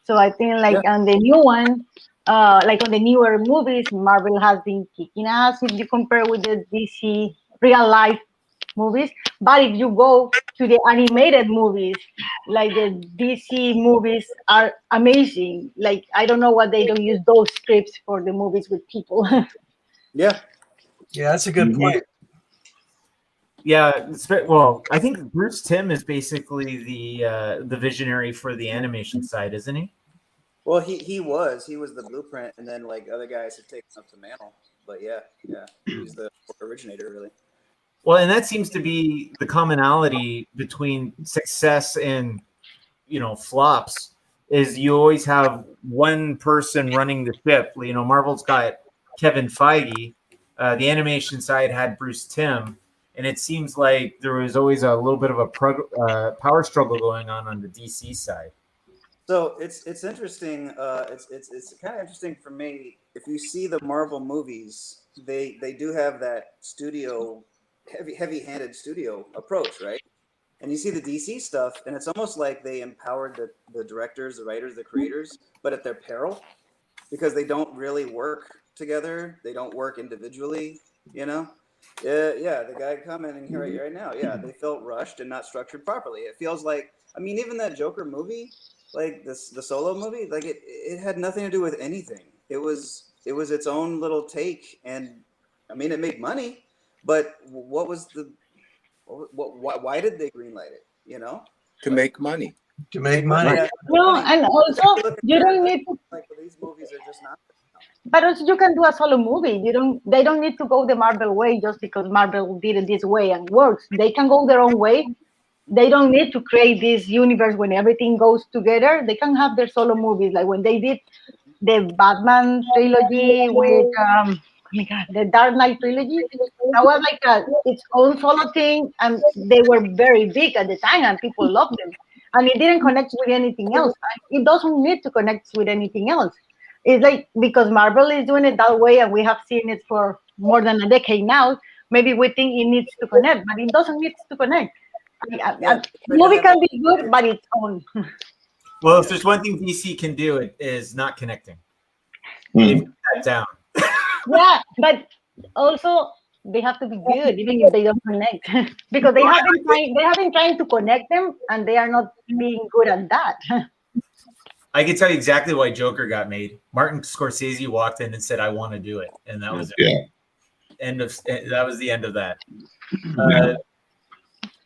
So I think on the new one, like on the newer movies, Marvel has been kicking ass if you compare with the DC real life movies. But if you go to the animated movies, like the DC movies are amazing. Like, I don't know why they don't use those scripts for the movies with people. Yeah, that's a good point. Yeah, well, I think Bruce Timm is basically the visionary for the animation side, isn't he? Well, he was the blueprint, and then like other guys have taken up the mantle. But yeah, he's the originator, really. Well, and that seems to be the commonality between success and flops. Is you always have one person running the ship. Marvel's got Kevin Feige. The animation side had Bruce Timm. And it seems like there was always a little bit of a power struggle going on the DC side. So it's interesting. It's kind of interesting for me. If you see the Marvel movies, they do have that studio, heavy-handed studio approach, right? And you see the DC stuff, and it's almost like they empowered the directors, the writers, the creators, but at their peril, because they don't really work together. They don't work individually, the guy commenting here right now. Yeah, they felt rushed and not structured properly. It feels like, even that Joker movie, like the solo movie, like it had nothing to do with anything. It was its own little take, and it made money, but what was why did they greenlight it? To make money. To make money. Yeah. No, and also you don't need to. Like these movies are just not. But also you can do a solo movie. They don't need to go the Marvel way just because Marvel did it this way and works. They can go their own way. They don't need to create this universe when everything goes together. They can have their solo movies, like when they did the Batman trilogy with the Dark Knight trilogy. That was like its own solo thing, and they were very big at the time, and people loved them. And it didn't connect with anything else. It doesn't need to connect with anything else. It's like because Marvel is doing it that way, and we have seen it for more than a decade now. Maybe we think it needs to connect, but it doesn't need to connect. Movie can be good, but its own. Well, if there's one thing DC can do, it is not connecting. They've got that down. Yeah, but also they have to be good, even if they don't connect, because they have been trying to connect them, and they are not being good at that. I can tell you exactly why Joker got made. Martin Scorsese walked in and said, "I want to do it," and that was it. That was the end of that.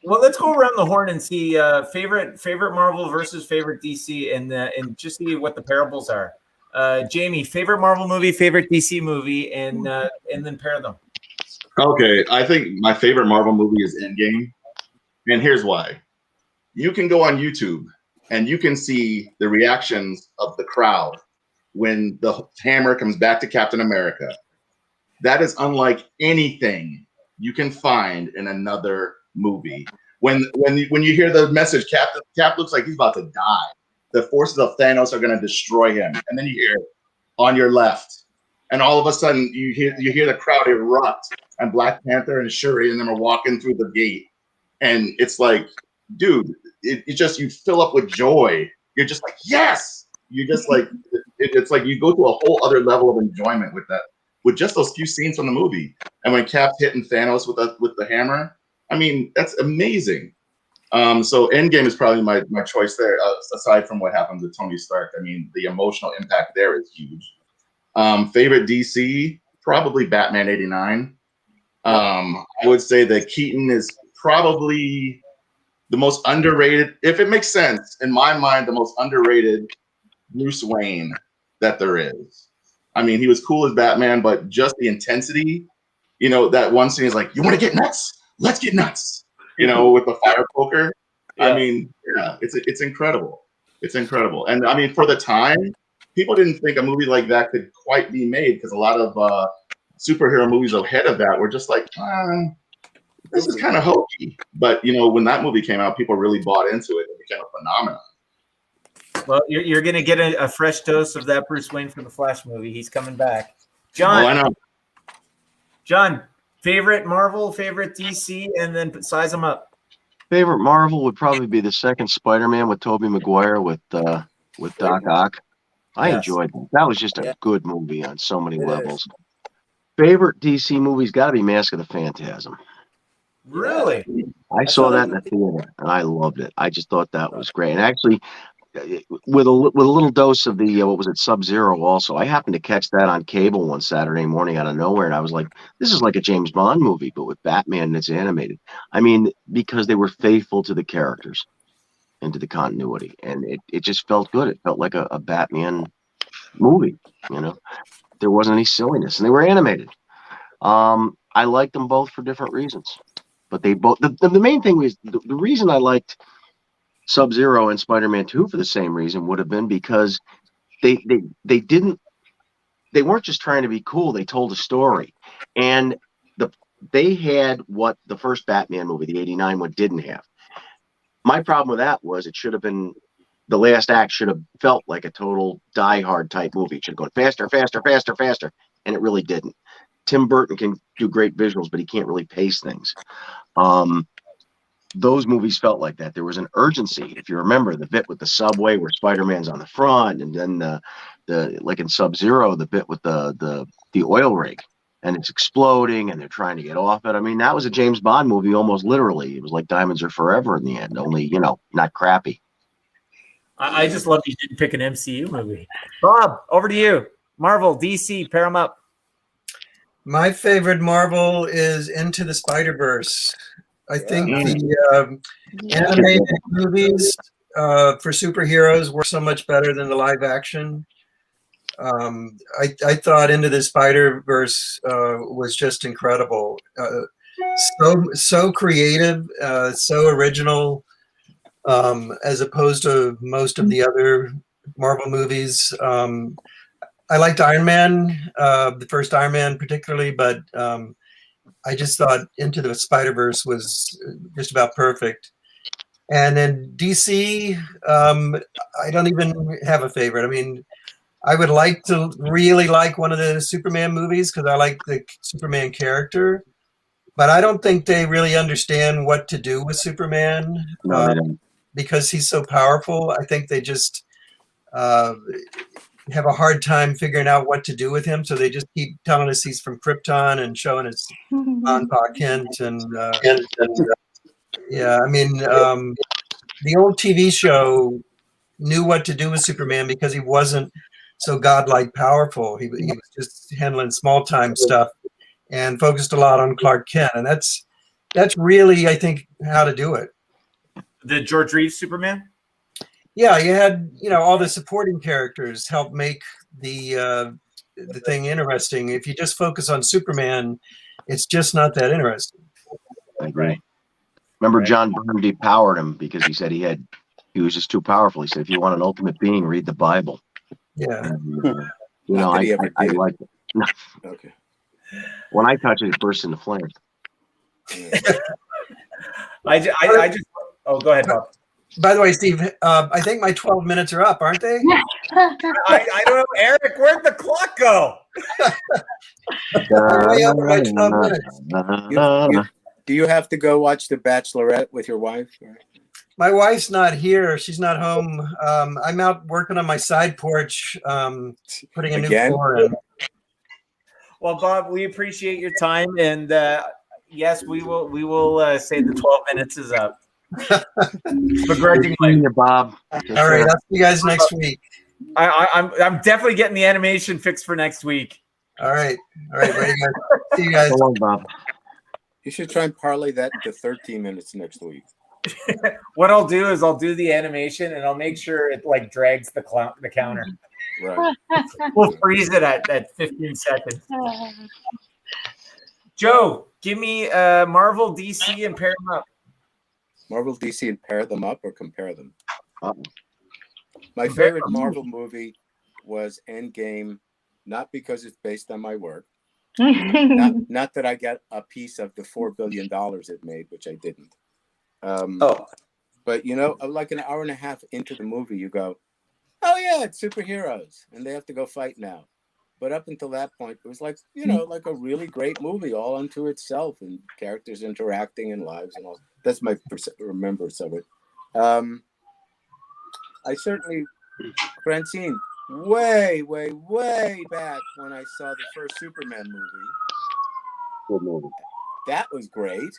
Well, let's go around the horn and see favorite Marvel versus favorite DC, and just see what the parables are. Jamie, favorite Marvel movie, favorite DC movie, and then pair them. Okay, I think my favorite Marvel movie is Endgame, and here's why. You can go on YouTube and you can see the reactions of the crowd when the hammer comes back to Captain America. That is unlike anything you can find in another movie. When you hear the message, Cap looks like he's about to die. The forces of Thanos are going to destroy him, and then you hear on your left, and all of a sudden you hear the crowd erupt, and Black Panther and Shuri and them are walking through the gate, and it's like, dude, you fill up with joy. You're just like, yes. You just like it's like you go to a whole other level of enjoyment with that, with just those few scenes from the movie. And when Cap's hitting Thanos with the hammer, I mean, that's amazing. So Endgame is probably my choice there, aside from what happens with Tony Stark. I mean, the emotional impact there is huge. Favorite DC, probably Batman 89. I would say that Keaton is probably the most underrated, if it makes sense, in my mind, the most underrated Bruce Wayne that there is. I mean, he was cool as Batman, but just the intensity, that one scene is like, you want to get nuts? Let's get nuts. With the fire poker. Yeah. I mean, yeah, it's incredible. It's incredible. And I mean, for the time, people didn't think a movie like that could quite be made, because a lot of superhero movies ahead of that were just like, this is kind of hokey. But when that movie came out, people really bought into it. It became a phenomenon. Well, you're going to get a fresh dose of that Bruce Wayne from the Flash movie. He's coming back. John. Oh, I know. John, favorite Marvel, favorite DC, and then size them up. Favorite Marvel would probably be the second Spider-Man with Tobey Maguire with Doc Ock. I enjoyed that. That was just a good movie on so many levels. Favorite DC movie's got to be Mask of the Phantasm. Really? I saw that in the theater, and I loved it. I just thought that was great. And actually, with a little dose of the Sub-Zero also. I happened to catch that on cable one Saturday morning out of nowhere, and I was like, this is like a James Bond movie, but with Batman, and it's animated. I mean, because they were faithful to the characters and to the continuity, and it just felt good. It felt like a Batman movie, There wasn't any silliness, and they were animated. I liked them both for different reasons, but they both, the main thing was the reason I liked Sub-Zero and Spider-Man 2 for the same reason would have been because they weren't just trying to be cool. They told a story, and they had what the first Batman movie, the 89 one, didn't have. My problem with that was it should have been, the last act should have felt like a total Die Hard type movie. It should have gone faster, faster, faster, faster, and it really didn't. Tim Burton can do great visuals, but he can't really pace things. Those movies felt like that. There was an urgency. If you remember the bit with the subway where Spider-Man's on the front, and then the like in Sub-Zero, the bit with the oil rig, and it's exploding, and they're trying to get off it. I mean, that was a James Bond movie almost literally. It was like Diamonds Are Forever in the end, only not crappy. I just love you didn't pick an MCU movie. Bob, over to you. Marvel, DC, pair them up. My favorite Marvel is Into the Spider-Verse. I think the animated movies for superheroes were so much better than the live action. I thought Into the Spider-Verse was just incredible. So creative, so original, as opposed to most of the other Marvel movies. I liked Iron Man, the first Iron Man particularly, but I just thought Into the Spider-Verse was just about perfect. And then DC, I don't even have a favorite. I mean, I would like to really like one of the Superman movies because I like the Superman character. but I don't think they really understand what to do with Superman. No, they don't. Because he's so powerful. I think they just have a hard time figuring out what to do with him. So they just keep telling us he's from Krypton and showing us on Pa Kent. Yeah, I mean, the old TV show knew what to do with Superman because he wasn't so godlike powerful. He was just handling small time stuff and focused a lot on Clark Kent. And that's really, I think, how to do it. The George Reeves Superman? Yeah, you had, all the supporting characters help make the thing interesting. If you just focus on Superman, it's just not that interesting. I agree. Remember, John Byrne depowered him because he said he was just too powerful. He said, if you want an ultimate being, read the Bible. Yeah. And, I like it. Okay. When I touch it, it bursts into flames. I just. Oh, go ahead, Bob. By the way, Steve, I think my 12 minutes are up, aren't they? I don't know, Eric. Where'd the clock go? I'm way over my 12 minutes. Do you have to go watch The Bachelorette with your wife? My wife's not here. She's not home. I'm out working on my side porch, putting a new floor in. Well, Bob, we appreciate your time, and yes, we will say the 12 minutes is up. Begrudgingly, Bob. All right, I'll see you guys next week. I'm definitely getting the animation fixed for next week. All right, ready, guys. See you guys. So long, Bob. You should try and parlay that into 13 minutes next week. What I'll do is I'll do the animation and I'll make sure it drags the counter. Right. We'll freeze it at 15 seconds. Joe, give me Marvel, DC, and pair them up. Marvel, DC, and pair them up or compare them? My Compare favorite them. Marvel movie was Endgame, not because it's based on my work. Not that I got a piece of the $4 billion it made, which I didn't. But like an hour and a half into the movie, you go, "Oh yeah, it's superheroes, and they have to go fight now." But up until that point, it was like a really great movie all unto itself, and characters interacting and lives and all. That's my remembrance of it. I certainly, Francine, way back when I saw the first Superman movie. Good movie. That was great.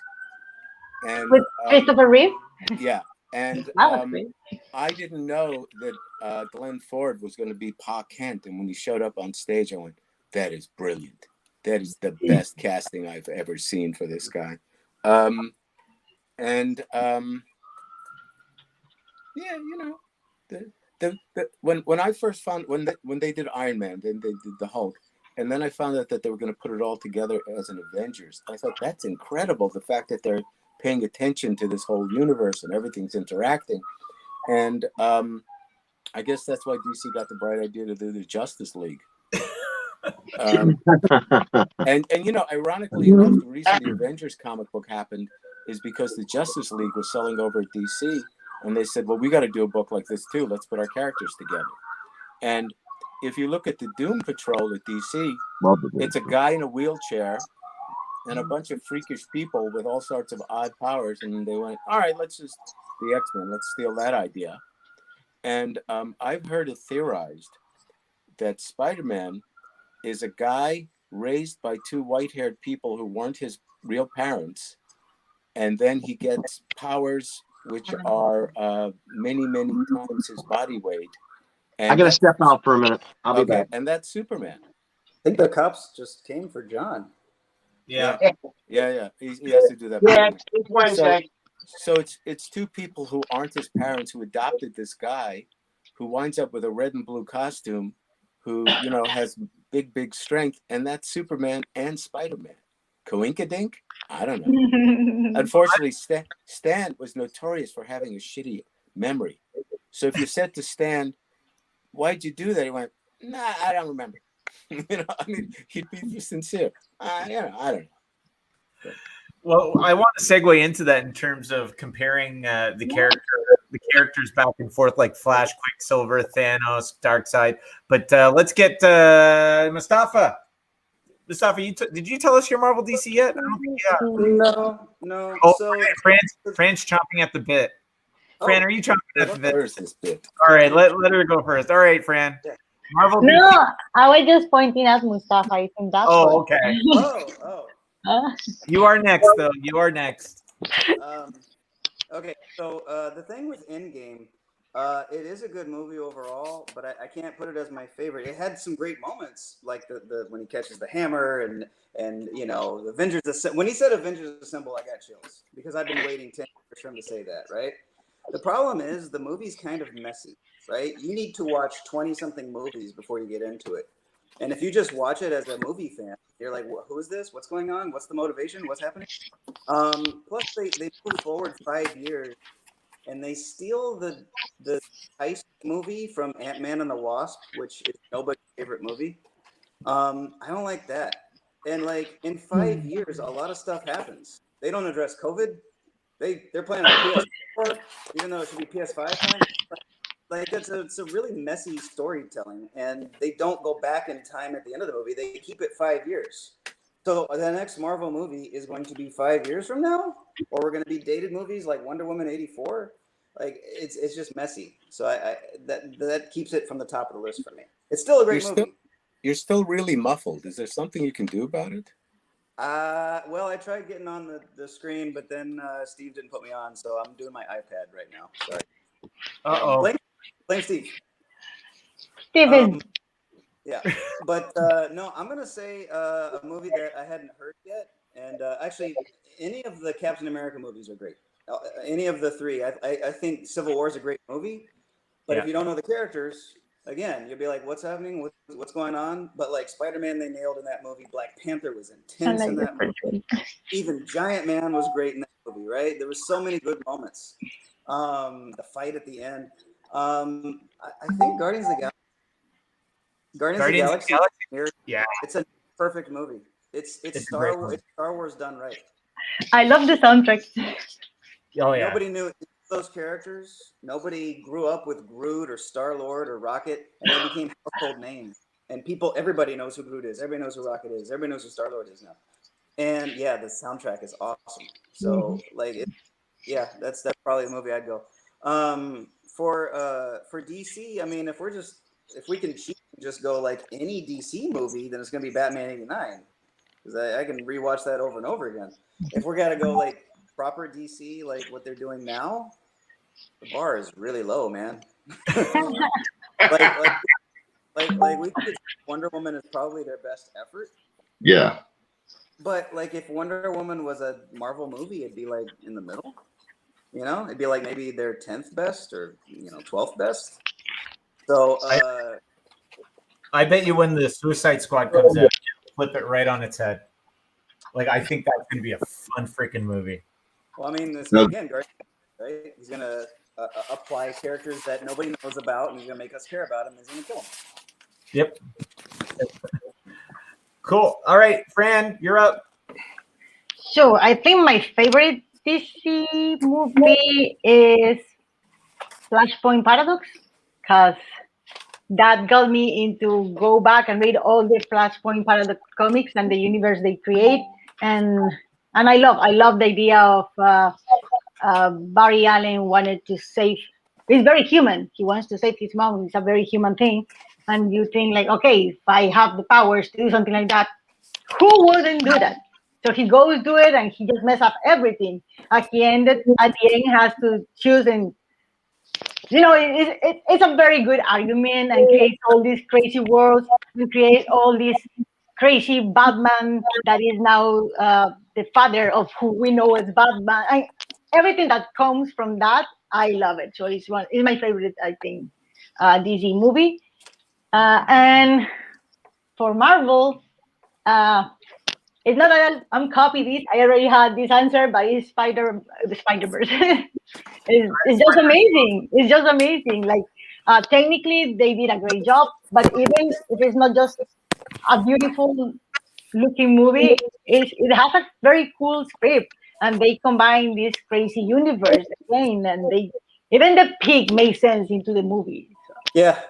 And with Christopher Reeve. Yeah, and I didn't know that Glenn Ford was going to be Pa Kent, and when he showed up on stage, I went, "That is brilliant. That is the best casting I've ever seen for this guy." When I first found when they did Iron Man, then they did the Hulk, and then I found out that they were going to put it all together as an Avengers. I thought that's incredible. The fact that they're paying attention to this whole universe and everything's interacting, and I guess that's why DC got the bright idea to do the Justice League. And ironically enough, the reason the Avengers comic book happened is because the Justice League was selling over at DC, and they said, "Well, we got to do a book like this too. Let's put our characters together." And if you look at the Doom Patrol at DC, it's a guy in a wheelchair and a bunch of freakish people with all sorts of odd powers, and they went, "All right, let's just the X-Men. Let's steal that idea." And I've heard it theorized that Spider-Man is a guy raised by two white-haired people who weren't his real parents, and then he gets powers which are many times his body weight. And I gotta step out for a minute. I'll be back. And that's Superman. I think the cops just came for John. Yeah. He has to do that. Yeah, it's Wednesday. So it's two people who aren't his parents who adopted this guy, who winds up with a red and blue costume, who has big strength, and that's Superman and Spider-Man. Coinkadink? I don't know. Unfortunately, Stan was notorious for having a shitty memory. So if you said to Stan, "Why'd you do that?" He went, "Nah, I don't remember." He'd be sincere. I don't know. Well, I want to segue into that in terms of comparing the characters back and forth, like Flash, Quicksilver, Thanos, Darkseid. But let's get Mustafa. Mustafa, did you tell us your Marvel DC yet? I don't think you have. No. Oh, So Fran's chomping at the bit. Fran, are you chomping at the bit? All right, let her go first. All right, Fran. Yeah. Marvel No, DC. I was just pointing at Mustafa. I think that's okay. You are next, though. You are next. Okay, so the thing with Endgame, it is a good movie overall, but I can't put it as my favorite. It had some great moments, like the when he catches the hammer and you know, Avengers. When he said Avengers Assemble, I got chills because I've been waiting 10 years for him to say that. Right. The problem is the movie's kind of messy. Right. You need to watch 20-something movies before you get into it. And if you just watch it as a movie fan, you're like, who is this? What's going on? What's the motivation? What's happening? Plus, they move forward 5 years, and they steal the heist movie from Ant-Man and the Wasp, which is nobody's favorite movie. I don't like that. And like in 5 years, a lot of stuff happens. They don't address COVID. They're playing on PS4, even though it should be PS5 time. Like it's a really messy storytelling, and they don't go back in time at the end of the movie. They keep it 5 years. So the next Marvel movie is going to be 5 years from now, or we're going to be dated movies like Wonder Woman 84. Like it's just messy. So that keeps it from the top of the list for me. It's still a great movie. You're still really muffled. Is there something you can do about it? Well, I tried getting on the screen, but then Steve didn't put me on, so I'm doing my iPad right now. Sorry. Blame Steve. Steven. Yeah, but no, I'm gonna say a movie that I hadn't heard yet, and actually, any of the Captain America movies are great. Any of the three, I think Civil War is a great movie, but if you don't know the characters, again, you'll be like, "What's happening? What's going on?" But like Spider-Man, they nailed in that movie. Black Panther was intense in that movie. Even Giant Man was great in that movie. Right? There was so many good moments. The fight at the end. I think Guardians of the Galaxy. Yeah, it's a perfect movie. It's Star Wars done right. I love the soundtrack. Oh yeah. Nobody knew those characters. Nobody grew up with Groot or Star-Lord or Rocket, and they became household names. And everybody knows who Groot is. Everybody knows who Rocket is. Everybody knows who Star-Lord is now. And yeah, the soundtrack is awesome. So that's probably the movie I'd go. For DC, I mean, if we can cheat and just go like any DC movie, then it's gonna be Batman '89, because I can rewatch that over and over again. If we're gonna go like proper DC, like what they're doing now, the bar is really low, man. like we could, Wonder Woman is probably their best effort. Yeah. But like if Wonder Woman was a Marvel movie, it'd be like in the middle. You know, it'd be like maybe their 10th best or 12th best. So I bet you when the Suicide Squad comes out, flip it right on its head. Like I think that's gonna be a fun freaking movie. Well, I mean, again, right? He's gonna apply characters that nobody knows about, and he's gonna make us care about him. And he's gonna kill them. Yep. Cool. All right, Fran, you're up. So I think my favorite DC movie is Flashpoint Paradox, because that got me into go back and read all the Flashpoint Paradox comics and the universe they create, and I love the idea of Barry Allen wanted to save. He's very human. He wants to save his mom. It's a very human thing, and you think like, okay, if I have the powers to do something like that, who wouldn't do that? So he goes do it, and he just mess up everything. At the end, has to choose, and it's a very good argument, and create all these crazy worlds, and create all this crazy Batman that is now the father of who we know as Batman. Everything that comes from that, I love it. So it's my favorite, I think, DC movie. And for Marvel, it's not that I'm copying this. I already had this answer, but it's the Spider-Verse. it's just amazing. It's just amazing. Like technically, they did a great job. But even if it's not just a beautiful looking movie, it has a very cool script, and they combine this crazy universe again, and even the pig makes sense into the movie. So. Yeah.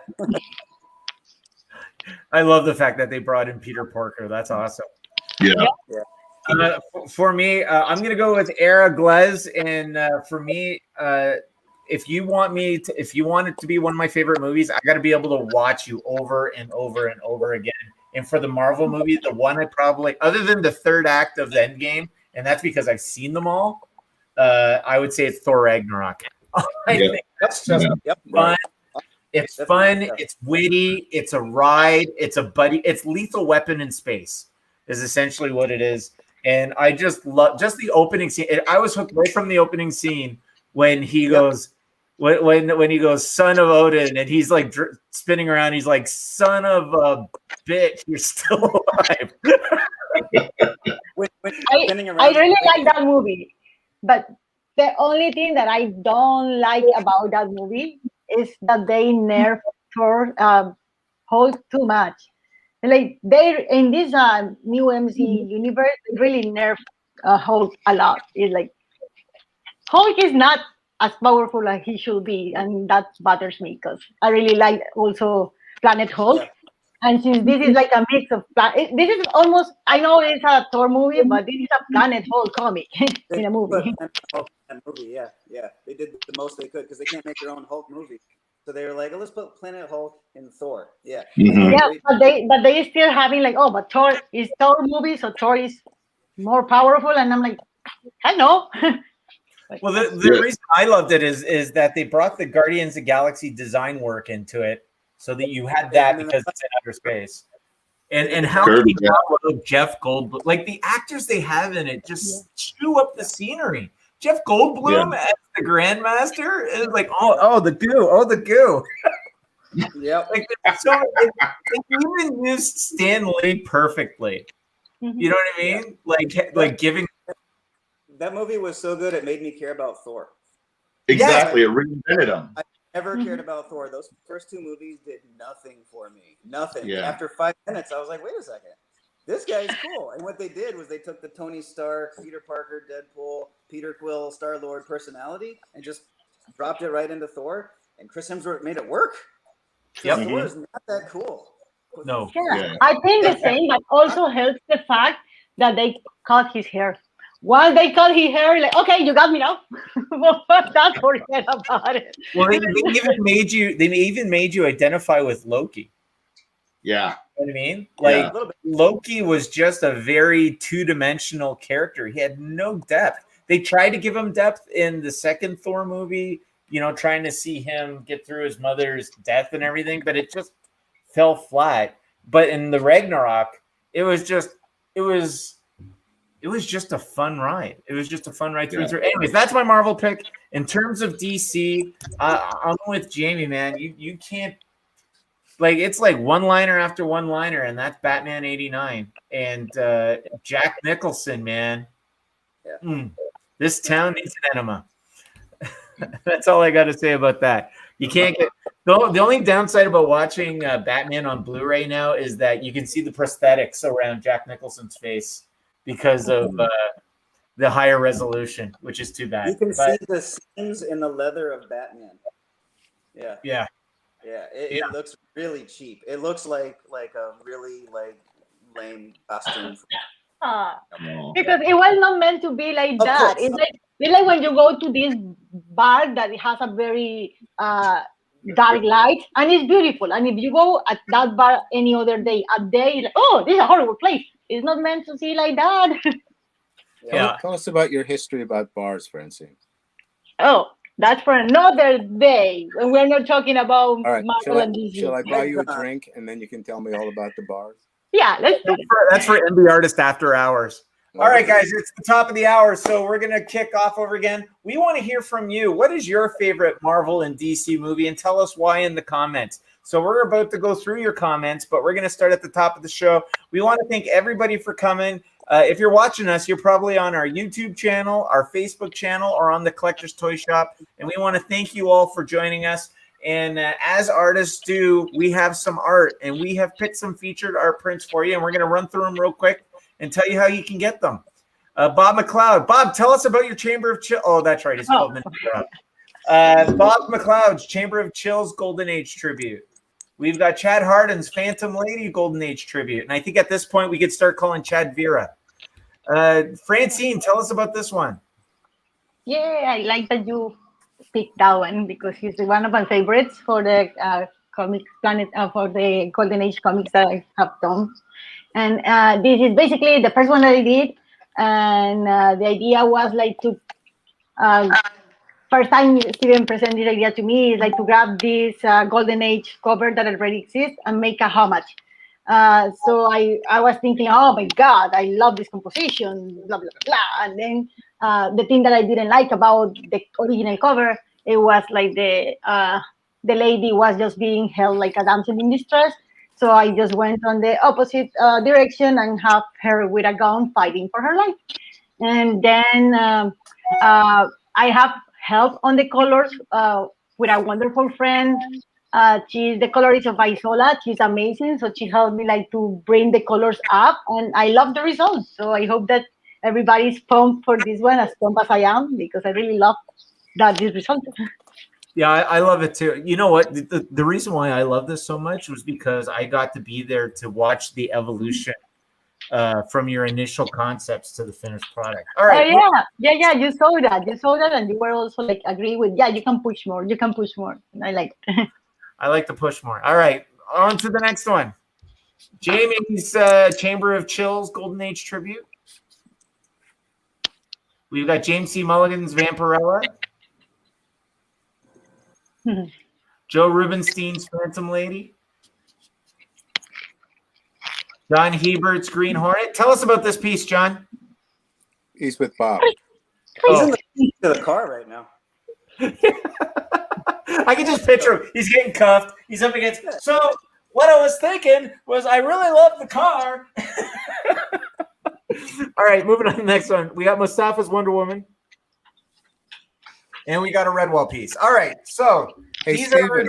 I love the fact that they brought in Peter Porker. That's awesome. Yeah. For me, I'm going to go with Era Glez. And for me, if you want it to be one of my favorite movies, I got to be able to watch you over and over and over again. And for the Marvel movie, the one I probably, other than the third act of the Endgame, and that's because I've seen them all, I would say it's Thor Ragnarok. I think that's just fun. It's fun. It's witty. It's a ride. It's a buddy. It's Lethal Weapon in space is essentially what it is. And I just love just the opening scene. I was hooked right from the opening scene when he goes, when he goes, son of Odin, and he's like spinning around. He's like, son of a bitch, you're still alive. I really like that movie, but the only thing that I don't like about that movie is that they nerf Thor Hulk too much. Like they in this new MC universe, they really nerf Hulk a lot. It's like Hulk is not as powerful as he should be, and that bothers me because I really like also Planet Hulk. Yeah. And since this is like a mix of this is almost, I know it's a Thor movie, but this is a Planet Hulk comic in a movie. Yeah. They did the most they could because they can't make their own Hulk movie. So they were like, oh, let's put Planet Hulk in Thor. Yeah. Mm-hmm. Yeah, but they still having like, oh, but Thor is Thor movie, so Thor is more powerful. And I'm like, I know. Well, the reason I loved it is that they brought the Guardians of the Galaxy design work into it so that you had that because it's in outer space. And how can you not love Jeff Goldblum? Like the actors they have in it just chew up the scenery. Jeff Goldblum as the Grandmaster is like, the goo. Yep. Like, so they even used Stan Lee perfectly. You know what I mean? Like giving. That movie was so good it made me care about Thor. Exactly, it reinvented him. I never cared about Thor. Those first two movies did nothing for me. Nothing. Yeah. After 5 minutes, I was like, wait a second. This guy's cool. And what they did was they took the Tony Stark, Peter Parker, Deadpool, Peter Quill, Star-Lord personality and just dropped it right into Thor. And Chris Hemsworth made it work. Thor is not that cool. No. Yeah. I think the same, but also helps the fact that they cut his hair. Once they cut his hair, like, okay, you got me now. That's forget about it. Well, they even made you identify with Loki. Yeah. You know what I mean? Like Loki was just a very two-dimensional character. He had no depth. They tried to give him depth in the second Thor movie, trying to see him get through his mother's death and everything, but it just fell flat. But in the Ragnarok, it was just a fun ride. It was just a fun ride through and through. Anyways, that's my Marvel pick. In terms of DC, I'm with Jamie, man. You can't, like, it's like one-liner after one-liner, and that's Batman 89. And Jack Nicholson, man. Yeah. This town needs an enema. That's all I got to say about that. You can't get the only downside about watching Batman on Blu-ray now is that you can see the prosthetics around Jack Nicholson's face because of the higher resolution, which is too bad. You can see the seams in the leather of Batman. Yeah. It looks really cheap. It looks like a really lame costume. Because it was not meant to be like that. It's like when you go to this bar that has a very dark light and it's beautiful. And if you go at that bar any other day, like, oh, this is a horrible place. It's not meant to see like that. Tell us about your history about bars, Francine. Oh, that's for another day. And we're not talking about Marvel and DC. Shall I buy you a drink and then you can tell me all about the bars? Yeah, let's do it. That's for MBartist after hours. All right, guys, it's the top of the hour, so we're going to kick off over again. We want to hear from you. What is your favorite Marvel and DC movie? And tell us why in the comments. So we're about to go through your comments, but we're going to start at the top of the show. We want to thank everybody for coming. If you're watching us, you're probably on our YouTube channel, our Facebook channel, or on the Collector's Toy Shop. And we want to thank you all for joining us. And as artists do, we have some art, and we have picked some featured art prints for you, and we're going to run through them real quick and tell you how you can get them. Bob McLeod. Bob, tell us about your Chamber of Chill. Oh, that's right. It's called Bob McLeod's Chamber of Chill's Golden Age tribute. We've got Chad Harden's Phantom Lady Golden Age tribute. And I think at this point we could start calling Chad Vera. Francine, tell us about this one. Yeah, I like that you picked that one because he's one of my favorites for the Comics Planet, for the Golden Age comics that I have done. And this is basically the first one that I did. And the idea was like to, first time Steven presented the idea to me is like to grab this Golden Age cover that already exists and make a homage. So I was thinking, oh my God, I love this composition, blah, blah, blah. And then the thing that I didn't like about the original cover, it was like the lady was just being held like a damsel in distress. So I just went on the opposite direction and have her with a gun fighting for her life. And then I have help on the colors with a wonderful friend. She's the colorist of Isola. She's amazing. So she helped me like to bring the colors up, and I love the results. So I hope that everybody's pumped for this one, as pumped as I am, because I really love this result. Yeah, I love it too. You know what? The reason why I love this so much was because I got to be there to watch the evolution from your initial concepts to the finished product. All right. Yeah. You saw that, and you were also like agree with, you can push more. You can push more. And I like it. I like to push more. All right, on to the next one. Jamie's Chamber of Chills Golden Age tribute. We've got James C. Mulligan's Vampirella. Joe Rubenstein's Phantom Lady. John Hebert's Green Hornet. Tell us about this piece, John. He's with Bob. He's in the seat of the car right now. I can just picture him. He's getting cuffed. He's up against. So what I was thinking was I really love the car. All right, moving on to the next one. We got Mustafa's Wonder Woman. And we got a Redwall piece. All right, so hey, these Steven, are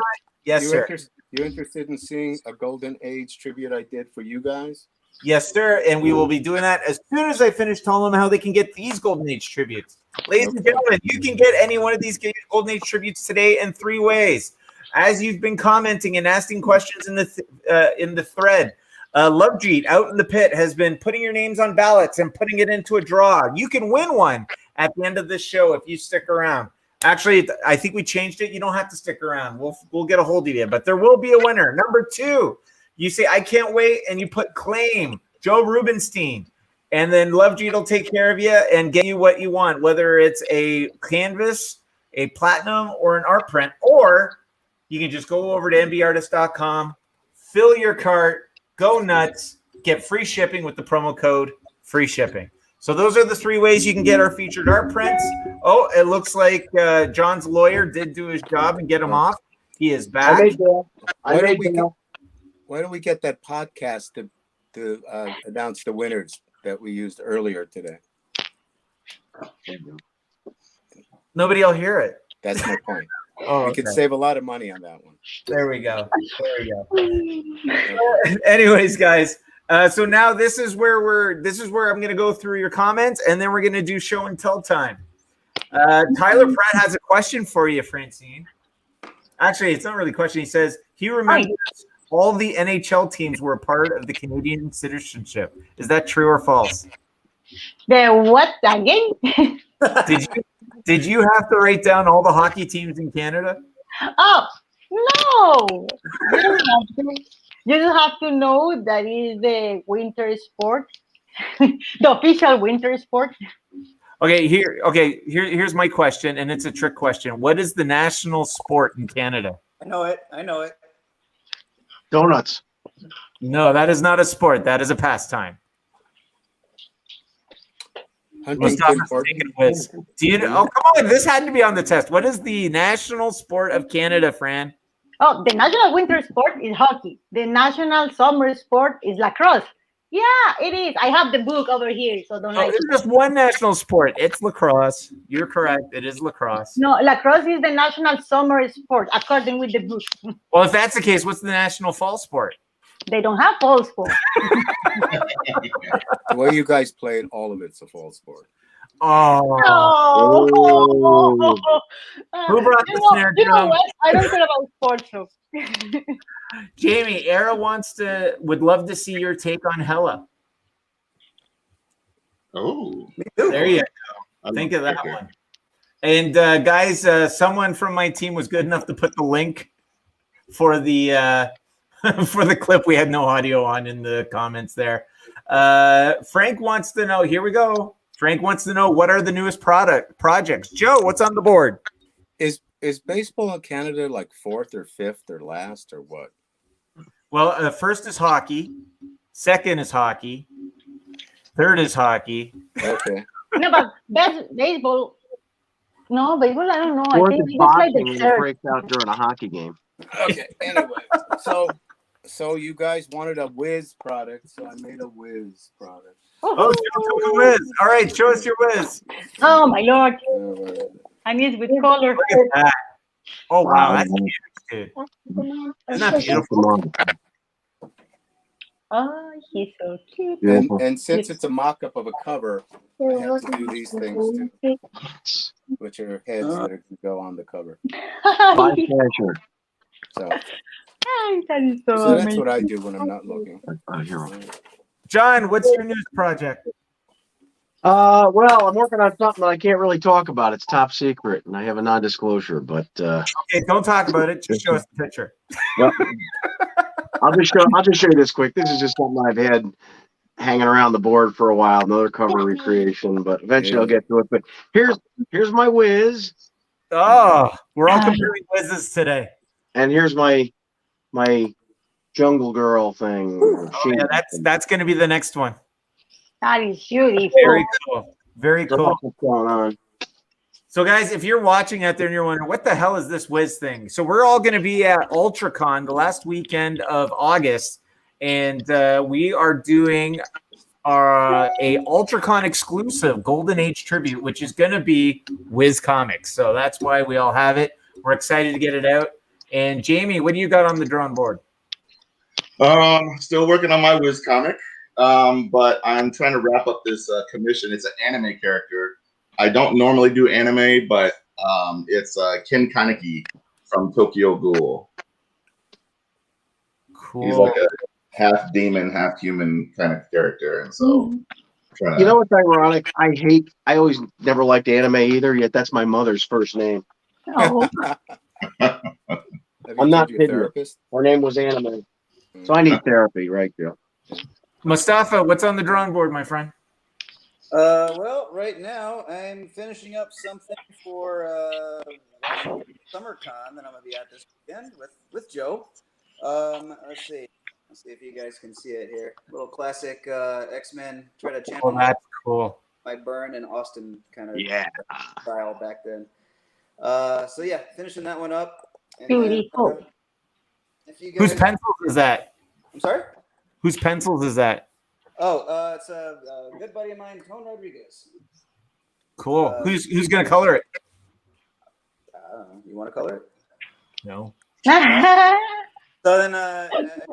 yes, sir. You interested in seeing a Golden Age tribute I did for you guys? Yes, sir. And we will be doing that as soon as I finish telling them how they can get these Golden Age tributes. Ladies and gentlemen, you can get any one of these Golden Age tributes today in 3 ways. As you've been commenting and asking questions in the thread, Lovejeet out in the pit has been putting your names on ballots and putting it into a draw. You can win one at the end of this show if you stick around. Actually, I think we changed it. You don't have to stick around. We'll get a hold of you, but there will be a winner. Number 2, you say, I can't wait, and you put claim, Joe Rubenstein. And then Lovejeet will take care of you and get you what you want, whether it's a canvas, a platinum, or an art print. Or you can just go over to MBartist.com, fill your cart, go nuts, get free shipping with the promo code free shipping. So those are the 3 ways you can get our featured art prints. Oh, it looks like John's lawyer did do his job and get him off. He is back. Why don't we get that podcast to announce the winners that we used earlier today? Nobody will hear it. That's my point. Oh, we could save a lot of money on that one. There we go. Anyways, guys. So now this is where I'm going to go through your comments, and then we're going to do show and tell time. Tyler Pratt has a question for you, Francine. Actually, it's not really a question. He says he remembers all the NHL teams were a part of the Canadian citizenship. Is that true or false? The what again? Did you have to write down all the hockey teams in Canada? Oh no! You just have to know that is the winter sport, the official winter sport. Here's my question, and it's a trick question. What is the national sport in Canada? I know it. Donuts. No, that is not a sport. That is a pastime. Mustafa's taking a whiz. Come on, this had to be on the test. What is the national sport of Canada, Fran? Oh, the national winter sport is hockey. The national summer sport is lacrosse. Yeah, it is. I have the book over here, so don't There's just one national sport. It's lacrosse. You're correct. It is lacrosse. No, lacrosse is the national summer sport, according with the book. Well, if that's the case, what's the national fall sport? They don't have fall sport. The way you guys played, all of it's a fall sport. Oh. Who brought the snare drum? You know what? I don't care about sports. So. Jamie, Era would love to see your take on Hella. Oh, There you go. Think of that one. And guys, someone from my team was good enough to put the link for the for the clip we had no audio on in the comments there. Frank wants to know. Here we go. Frank wants to know, what are the newest projects? Joe, what's on the board? Is baseball in Canada like 4th or 5th or last or what? Well, first is hockey. Second is hockey. Third is hockey. Okay. No, but baseball. No, baseball. I don't know. I Fourth think is it's like boxing the and it third. breaks out during a hockey game. Okay. Anyway, so you guys wanted a Whiz product, so I made a Whiz product. Oh, show us a whiz. All right, show us your whiz. Oh my lord! Alright. I miss with color. Look at that. Oh, wow. That's huge, dude. Isn't that beautiful? Oh, he's so cute. And since it's a mock-up of a cover, I have to do these things too, which are heads that are to go on the cover. My pleasure. So That is so that's amazing. what I do when I'm not looking. John, what's your news project? Well, I'm working on something I can't really talk about. It's top secret, and I have a non-disclosure. But Okay, don't talk about it. Just show us the picture. well, I'll just show you this quick. This is just something I've had hanging around the board for a while. Another cover recreation, but eventually I'll get to it. But here's my whiz, Oh, we're all comparing whizzes today. and here's my jungle girl thing. Oh, yeah, that's going to be the next one. That is beautiful. Very cool. Very cool. What's going on? So, guys, if you're watching out there and you're wondering, what the hell is this whiz thing? So we're all going to be at UltraCon the last weekend of August, and we are doing a UltraCon exclusive Golden Age tribute, which is going to be Whiz Comics. So that's why we all have it. We're excited to get it out. And Jamie, what do you got on the drawing board? Still working on my Wiz comic, but I'm trying to wrap up this commission. It's an anime character. I don't normally do anime, but it's Ken Kaneki from Tokyo Ghoul. Cool. He's like a half demon, half human kind of character, and so You know what's ironic? I always never liked anime either, yet that's my mother's first name. Oh, I'm not kidding you. Her name was Anime. So I need therapy, right, Joe? Mustafa, what's on the drawing board, my friend? Well, right now I'm finishing up something for SummerCon that I'm gonna be at this weekend with Joe. Let's see if you guys can see it here. Little classic X-Men. Try to channel. Oh, that's cool. My Byrne and Austin kind of style back then. So yeah, finishing that one up. And beautiful. if you guys, Whose pencils is that? I'm sorry. Whose pencils is that? Oh, it's a good buddy of mine, Tone Rodriguez. Cool. Who's gonna color it? I don't know. You want to color it? No. So then,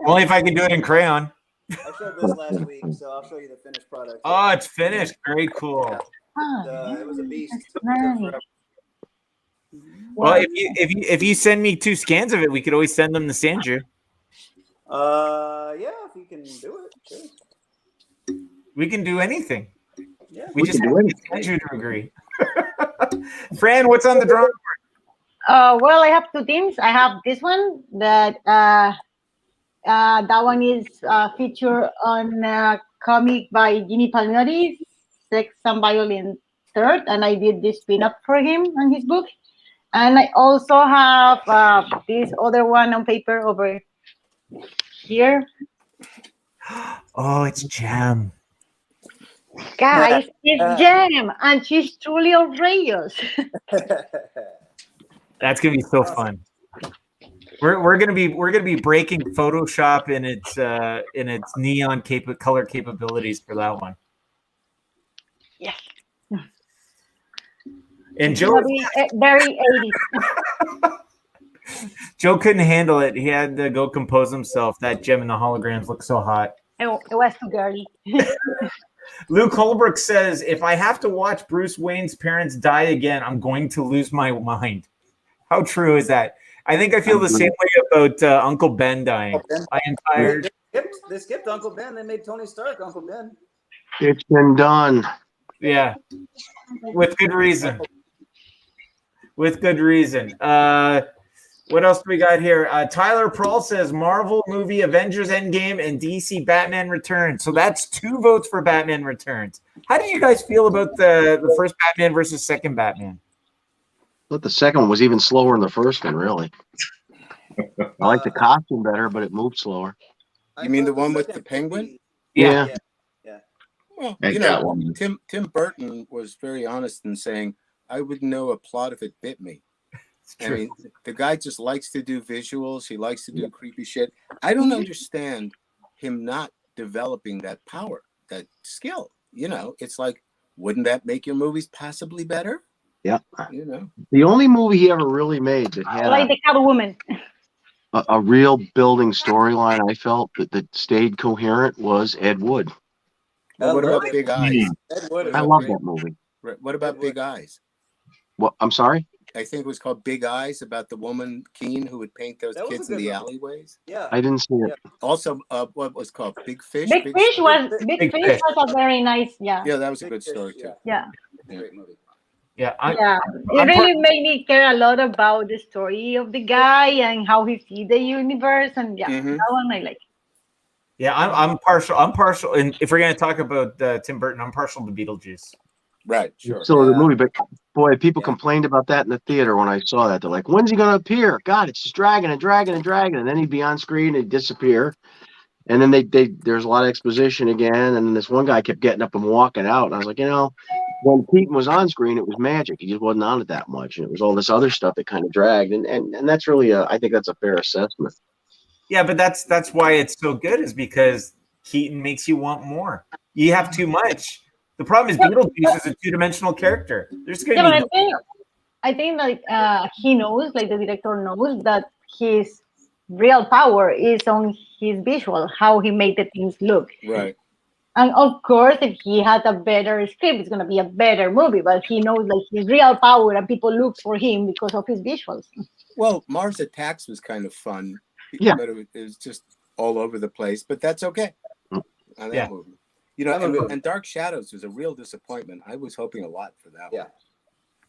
Only if I can do it in crayon. I showed this last week, so I'll show you the finished product. Oh, it's finished. Very cool. It was a beast. Nice. Well, if you send me 2 scans of it, we could always send them to Sandra. Yeah, if you can do it, sure. We can do anything. Yeah. We just have to get Sandra to agree. Fran, what's on the drawing board? Well, I have 2 things. I have this one that one is featured on a comic by Jimmy Palmiotti, Sex and Violence Third, and I did this pin-up for him on his book. And I also have this other one on paper over here. Oh, it's Jam. Guys, it's Jam, and she's truly outrageous. That's gonna be so fun. We're gonna be breaking Photoshop in its neon color capabilities for that one. Yes. And Joe, very 80s. Joe couldn't handle it. He had to go compose himself. That gem in the holograms looked so hot. It was too girly. Luke Holbrook says, if I have to watch Bruce Wayne's parents die again, I'm going to lose my mind. How true is that? I think I feel the same way about Uncle Ben dying. I am tired. They skipped Uncle Ben. They made Tony Stark Uncle Ben. It's been done. Yeah, with good reason. With good reason. What else do we got here? Tyler Prohl says Marvel movie Avengers Endgame and DC Batman Returns. So that's 2 votes for Batman Returns. How do you guys feel about the first Batman versus second Batman? But the second one was even slower than the first one, really. I like the costume better, but it moved slower. You mean the one with the penguin? Yeah. Well, you know, Tim Burton was very honest in saying, I wouldn't know a plot if it bit me. I mean, the guy just likes to do visuals. He likes to do creepy shit. I don't understand him not developing that power, that skill. You know, it's like, wouldn't that make your movies possibly better? Yeah. You know, the only movie he ever really made that had like the Catwoman. a real building storyline, I felt that stayed coherent, was Ed Wood. Well, what about Big Eyes? I love that movie. What about Big Eyes? What? I'm sorry? I think it was called Big Eyes, about the woman Keen who would paint those kids in the alleyways. Yeah, I didn't see it. Also, what was called Big Fish. Big Fish was a very nice. Yeah, that was a good story too. Yeah. Great movie. It really made me care a lot about the story of the guy and how he sees the universe, and that one I like. Yeah, I'm partial, and if we're gonna talk about Tim Burton, I'm partial to Beetlejuice. Right, sure. So the movie, but boy, people complained about that in the theater when I saw that. They're like, "When's he gonna appear? God, it's just dragging and dragging and dragging," and then he'd be on screen and he'd disappear. And then there's a lot of exposition again, and then this one guy kept getting up and walking out, and I was like, when Keaton was on screen, it was magic. He just wasn't on it that much, and it was all this other stuff that kind of dragged, and that's really I think that's a fair assessment. Yeah, but that's why it's so good, is because Keaton makes you want more. You have too much. The problem is Beetlejuice is a 2-dimensional character. There's gonna be I think like he knows, like the director knows, that his real power is on his visual, how he made the things look. Right. And of course, if he had a better script, it's gonna be a better movie. But he knows like his real power, and people look for him because of his visuals. Well, Mars Attacks was kind of fun. Yeah. But it was just all over the place. But that's okay. On that movie. You know, and Dark Shadows was a real disappointment. I was hoping a lot for that one.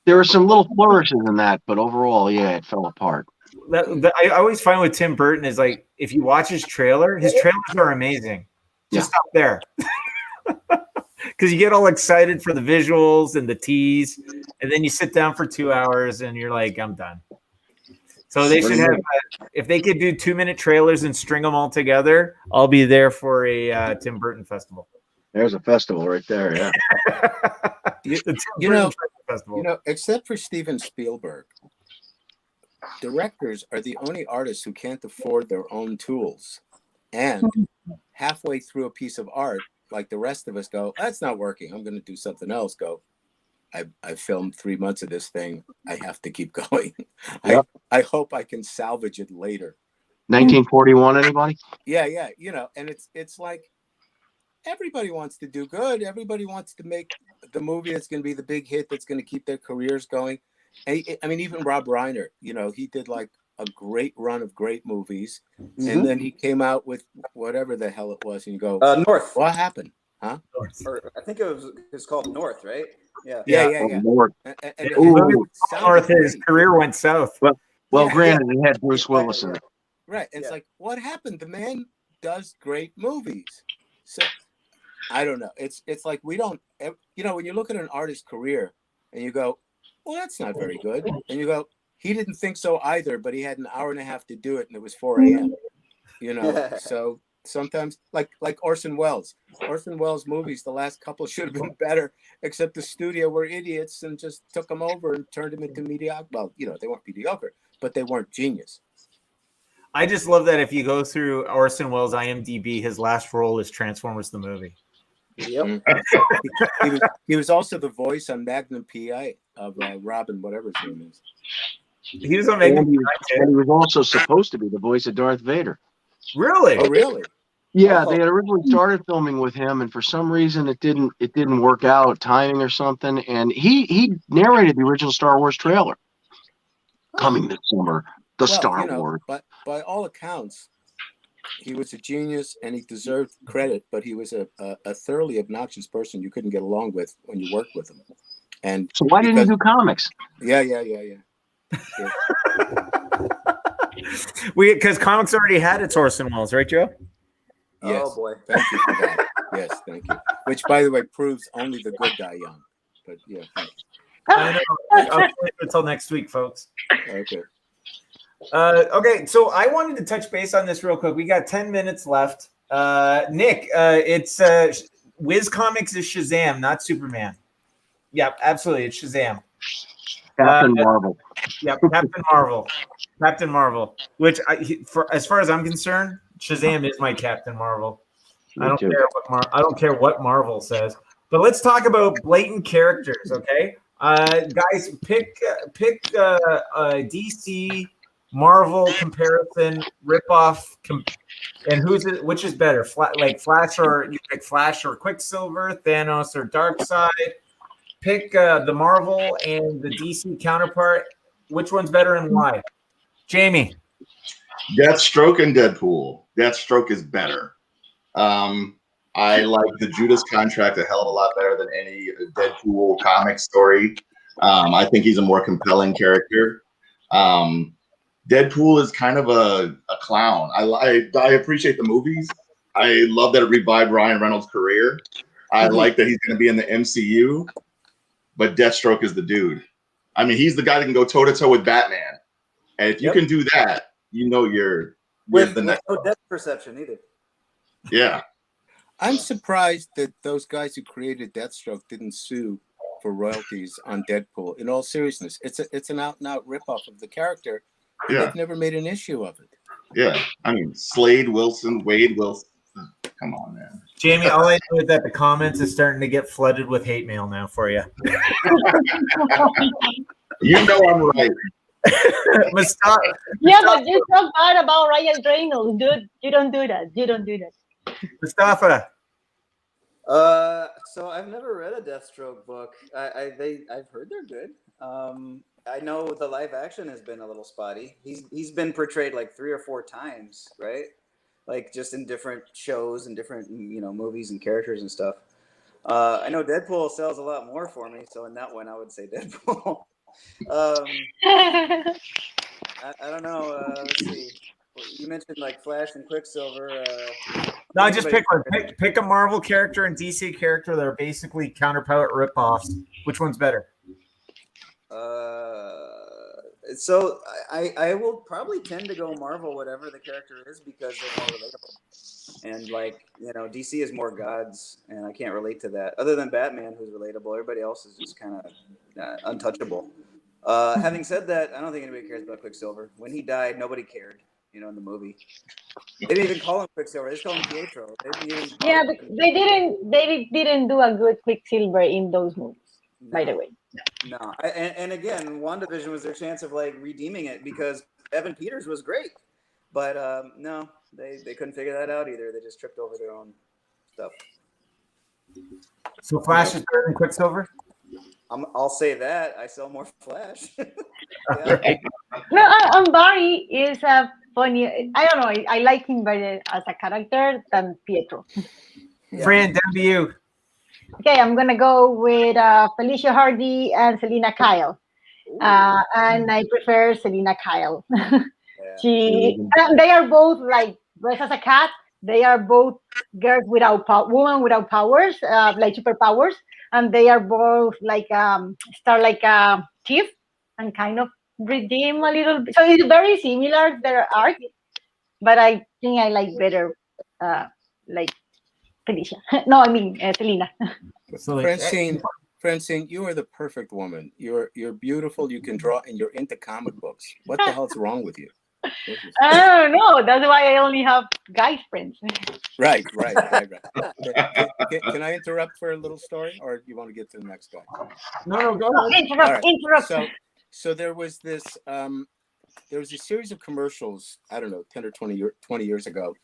There were some little flourishes in that, but overall, it fell apart. I always find with Tim Burton is like, if you watch his trailers are amazing. Just stop there. Because you get all excited for the visuals and the tease, and then you sit down for 2 hours and you're like, I'm done. So they should have, if they could do 2-minute trailers and string them all together, I'll be there for a Tim Burton festival. There's a festival right there, yeah. you know, except for Steven Spielberg, directors are the only artists who can't afford their own tools. And halfway through a piece of art, like the rest of us go, that's not working, I'm going to do something else. I filmed 3 months of this thing. I have to keep going. I hope I can salvage it later. 1941, anybody? Yeah. You know, and it's like everybody wants to do good. Everybody wants to make the movie that's going to be the big hit that's going to keep their careers going. And I mean, even Rob Reiner, you know, he did like a great run of great movies, and then he came out with whatever the hell it was, and you go, North. What happened? Huh? Or I think it's called North, right? Yeah. North. North, his career went south. Well, granted, he had Bruce Willis in it. Right. It's like, what happened? The man does great movies. So I don't know. It's like we don't, you know, when you look at an artist's career and you go, well, that's not very good. And you go, he didn't think so either, but he had an hour and a half to do it, and it was 4 a.m. You know, so sometimes like Orson Welles movies, the last couple should have been better, except the studio were idiots and just took them over and turned them into mediocre. Well, you know, they weren't mediocre, but they weren't genius. I just love that if you go through Orson Welles' IMDb, his last role is Transformers the movie. Yep. He was also the voice on Magnum PI of Robin, whatever his name is. He was on Magnum PI. And he was also supposed to be the voice of Darth Vader. Really? Oh, really? Yeah, they had originally started filming with him, and for some reason it didn't work out, timing or something. And he narrated the original Star Wars trailer. Coming this summer, the Star Wars. But by all accounts, he was a genius and he deserved credit, but he was a thoroughly obnoxious person you couldn't get along with when you worked with him. And so why didn't he do comics? Yeah. Because comics already had its Orson Welles, right, Joe? Yes. Oh boy. Thank you for that. Yes, thank you. Which, by the way, proves only the good die young. But yeah. I know. I'll wait until next week, folks. Okay. Okay, so I wanted to touch base on this real quick. We got 10 minutes left. Nick, it's Wiz Comics is Shazam, not Superman. Yep, absolutely, it's Shazam. Captain Marvel. Yep, Captain Marvel. Which, as far as I'm concerned, Shazam is my Captain Marvel. I don't care what Marvel says. But let's talk about blatant characters, okay? Guys, pick DC, Marvel comparison, ripoff, and which is better? Flash or you pick Flash or Quicksilver, Thanos or Darkseid. Pick the Marvel and the DC counterpart. Which one's better and why? Jamie. Deathstroke and Deadpool. Deathstroke is better. I like the Judas Contract a hell of a lot better than any Deadpool comic story. I think he's a more compelling character. Deadpool is kind of a clown. I appreciate the movies. I love that it revived Ryan Reynolds' career. I like that he's going to be in the MCU, but Deathstroke is the dude. I mean, he's the guy that can go toe-to-toe with Batman. And if you can do that, you're with the next. No depth perception either. Yeah. I'm surprised that those guys who created Deathstroke didn't sue for royalties on Deadpool. In all seriousness, it's an out-and-out ripoff of the character. And they've never made an issue of it. Yeah, I mean, Slade Wilson, Wade Wilson. Come on, man. Jamie, all I know is that the comments is starting to get flooded with hate mail now for you. You know I'm right. Mustafa. Yeah, but you're so bad about Ryan Reynolds, dude. You don't do that. Mustafa. So I've never read a Deathstroke book. I've heard they're good. I know the live action has been a little spotty. He's been portrayed like 3 or 4 times, right? Like just in different shows and different movies and characters and stuff. I know Deadpool sells a lot more for me, so in that one I would say Deadpool. I don't know. Let's see. You mentioned like Flash and Quicksilver. No, just pick one. Pick a Marvel character and DC character that are basically counterpart ripoffs. Which one's better? So I will probably tend to go Marvel, whatever the character is, because they're more relatable. And DC is more gods, and I can't relate to that. Other than Batman, who's relatable, everybody else is just kind of untouchable. Having said that, I don't think anybody cares about Quicksilver. When he died, nobody cared. In the movie, they didn't even call him Quicksilver. They just called him Pietro. But they didn't do a good Quicksilver in those movies. No, by the way. No, and again, WandaVision was their chance of like redeeming it because Evan Peters was great, but no, they couldn't figure that out either. They just tripped over their own stuff. So Flash is better than Quicksilver? I'll say that. I sell more Flash. No, Barry is a funny. I don't know. I like him better as a character than Pietro. Fran, down to you. Okay, I'm gonna go with Felicia Hardy and Selina Kyle, and I prefer Selina Kyle. They are both like dressed as a cat. They are both girls women without powers, like superpowers, and they are both like start like a thief and kind of redeem a little bit. So it's very similar their arc, but I think I like better like Felicia. No, I mean Selena. Francine, you are the perfect woman. You're beautiful. You can draw, and you're into comic books. What the hell's wrong with you? I don't know. That's why I only have guy friends. Right. Can I interrupt for a little story, or do you want to get to the next guy? No, go ahead. Interrupt. So there was this. There was a series of commercials. I don't know, 10 or 20 years ago,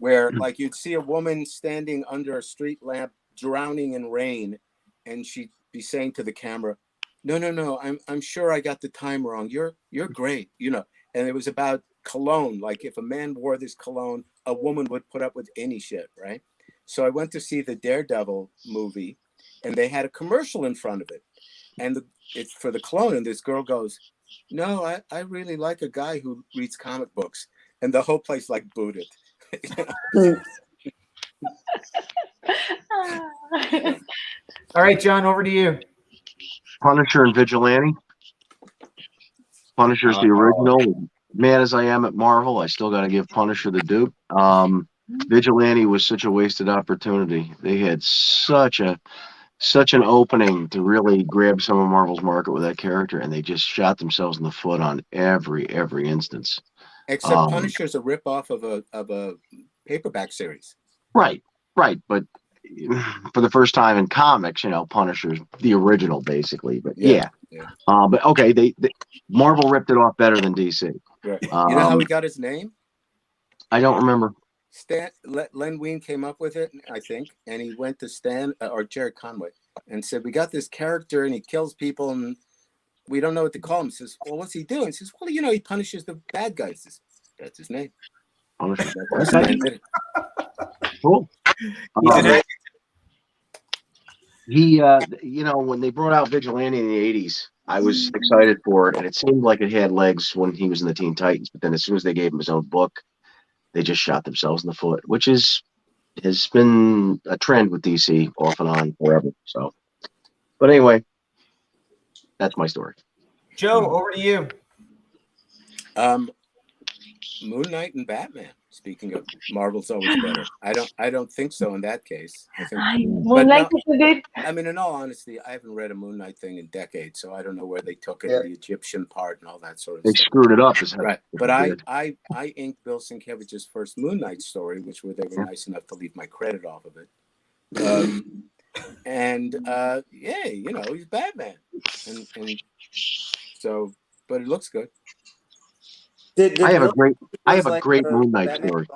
where like you'd see a woman standing under a street lamp, drowning in rain, and she'd be saying to the camera, No. I'm sure I got the time wrong. You're great, you know. And it was about cologne. Like if a man wore this cologne, a woman would put up with any shit, right? So I went to see the Daredevil movie, and they had a commercial in front of it, and it's for the cologne. And this girl goes, "No, I really like a guy who reads comic books," and the whole place like booed it. All right, John, over to you. Punisher and Vigilante. Punisher's the original. Mad as I am at Marvel, I still got to give Punisher the due. Vigilante was such a wasted opportunity. They had such an opening to really grab some of Marvel's market with that character, and they just shot themselves in the foot on every instance. Except Punisher's a ripoff of a paperback series. Right. But for the first time in comics, you know, Punisher's the original, basically. But yeah. But okay, they Marvel ripped it off better than DC. Right. You know how he got his name? I don't remember. Len Wein came up with it, I think, and he went to Stan or Jerry Conway and said, "We got this character, and he kills people, and we don't know what to call him." He says, "Well, what's he doing?" He says, "Well, you know, he punishes the bad guys." Says, "That's his name." Punisher. Cool. Cool. You know, when they brought out Vigilante in the 80s, I was excited for it, and it seemed like it had legs when he was in the Teen Titans. But then as soon as they gave him his own book, they just shot themselves in the foot, which has been a trend with DC off and on forever. So, but anyway, that's my story. Joe, over to you. Moon Knight and Batman. Speaking of, Marvel's always better. I don't think so in that case. I think Moon Knight is a good. I mean, in all honesty, I haven't read a Moon Knight thing in decades, so I don't know where they took it, the Egyptian part and all that sort of they stuff. screwed it up. Right. But I inked Bill Sienkiewicz's first Moon Knight story, which they were nice enough to leave my credit off of it. Yeah, you know, he's Batman. And so, but it looks good. I have a great Moon Knight story.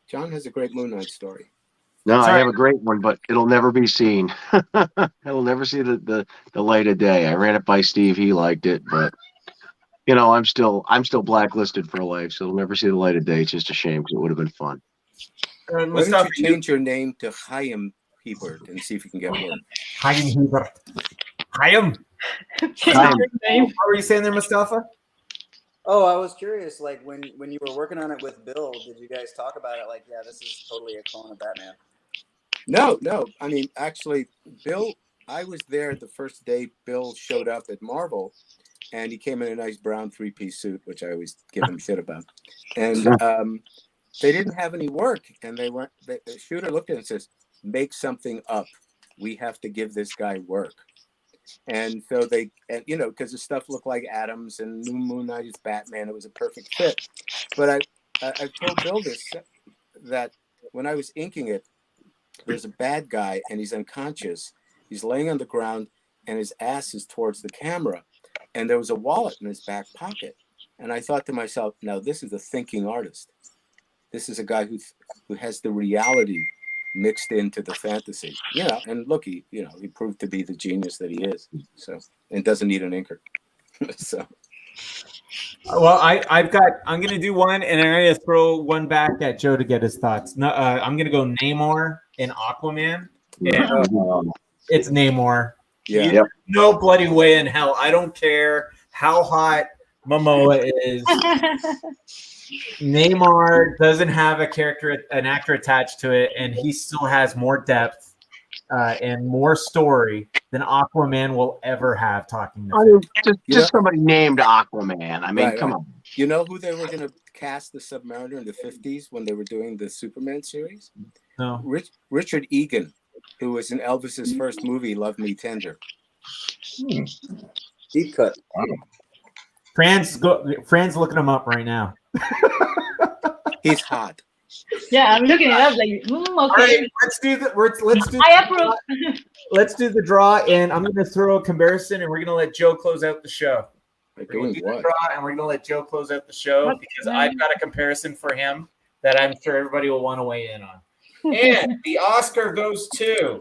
John has a great Moon Knight story. No, I have a great one, but it'll never be seen. It'll never see the light of day. I ran it by Steve; he liked it, but you know, I'm still blacklisted for life, so it'll never see the light of day. It's just a shame because it would have been fun. Why don't you change your name to Chaim Hebert and see if you can get work? Chaim Hebert. Chaim. What were you saying there, Mustafa? Oh, I was curious. Like when you were working on it with Bill, did you guys talk about it? Like, yeah, this is totally a clone of Batman. No. I mean, actually, Bill. I was there the first day Bill showed up at Marvel, and he came in a nice brown 3-piece suit, which I always give him shit about. And they didn't have any work, and the shooter looked at it and says, "Make something up. We have to give this guy work." And so you know, because the stuff looked like Adams and New Moon Knight is Batman, it was a perfect fit. But I've told Bill this, that when I was inking it, there's a bad guy and he's unconscious. He's laying on the ground and his ass is towards the camera. And there was a wallet in his back pocket. And I thought to myself, now this is a thinking artist. This is a guy who has the reality mixed into the fantasy, you know. And look, he proved to be the genius that he is. So, and doesn't need an inker. So, well, I'm going to do one, and I'm going to throw one back at Joe to get his thoughts. No, I'm going to go Namor in Aquaman. Yeah, it's Namor. Yeah, no bloody way in hell. I don't care how hot Momoa is. Namor doesn't have an actor attached to it, and he still has more depth and more story than Aquaman will ever have. Talking to just somebody named Aquaman. I mean, come on. You know who they were going to cast the Submariner in the 50s when they were doing the Superman series? No, Richard Egan, who was in Elvis's first movie, Love Me Tender. Deep cut. Fran's looking him up right now. He's hot. Yeah, I'm looking it up. Like, okay. All right, I approve. Let's do the draw, and I'm going to throw a comparison, and we're going to let Joe close out the show. We're going to do the draw, and we're going to let Joe close out the show because I've got a comparison for him that I'm sure everybody will want to weigh in on. And the Oscar goes to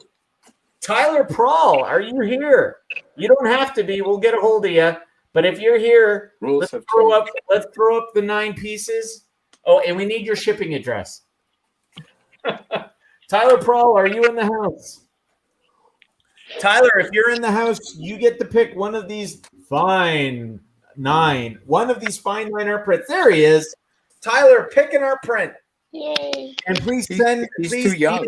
Tyler Prohl. Are you here? You don't have to be. We'll get a hold of you. But if you're here, let's throw up the 9 pieces. Oh, and we need your shipping address. Tyler Prawl, are you in the house? Tyler, if you're in the house, you get to pick one of these fine 9. One of these fine 9 art prints. There he is. Tyler, pick an art print. Yay. And please He's too young.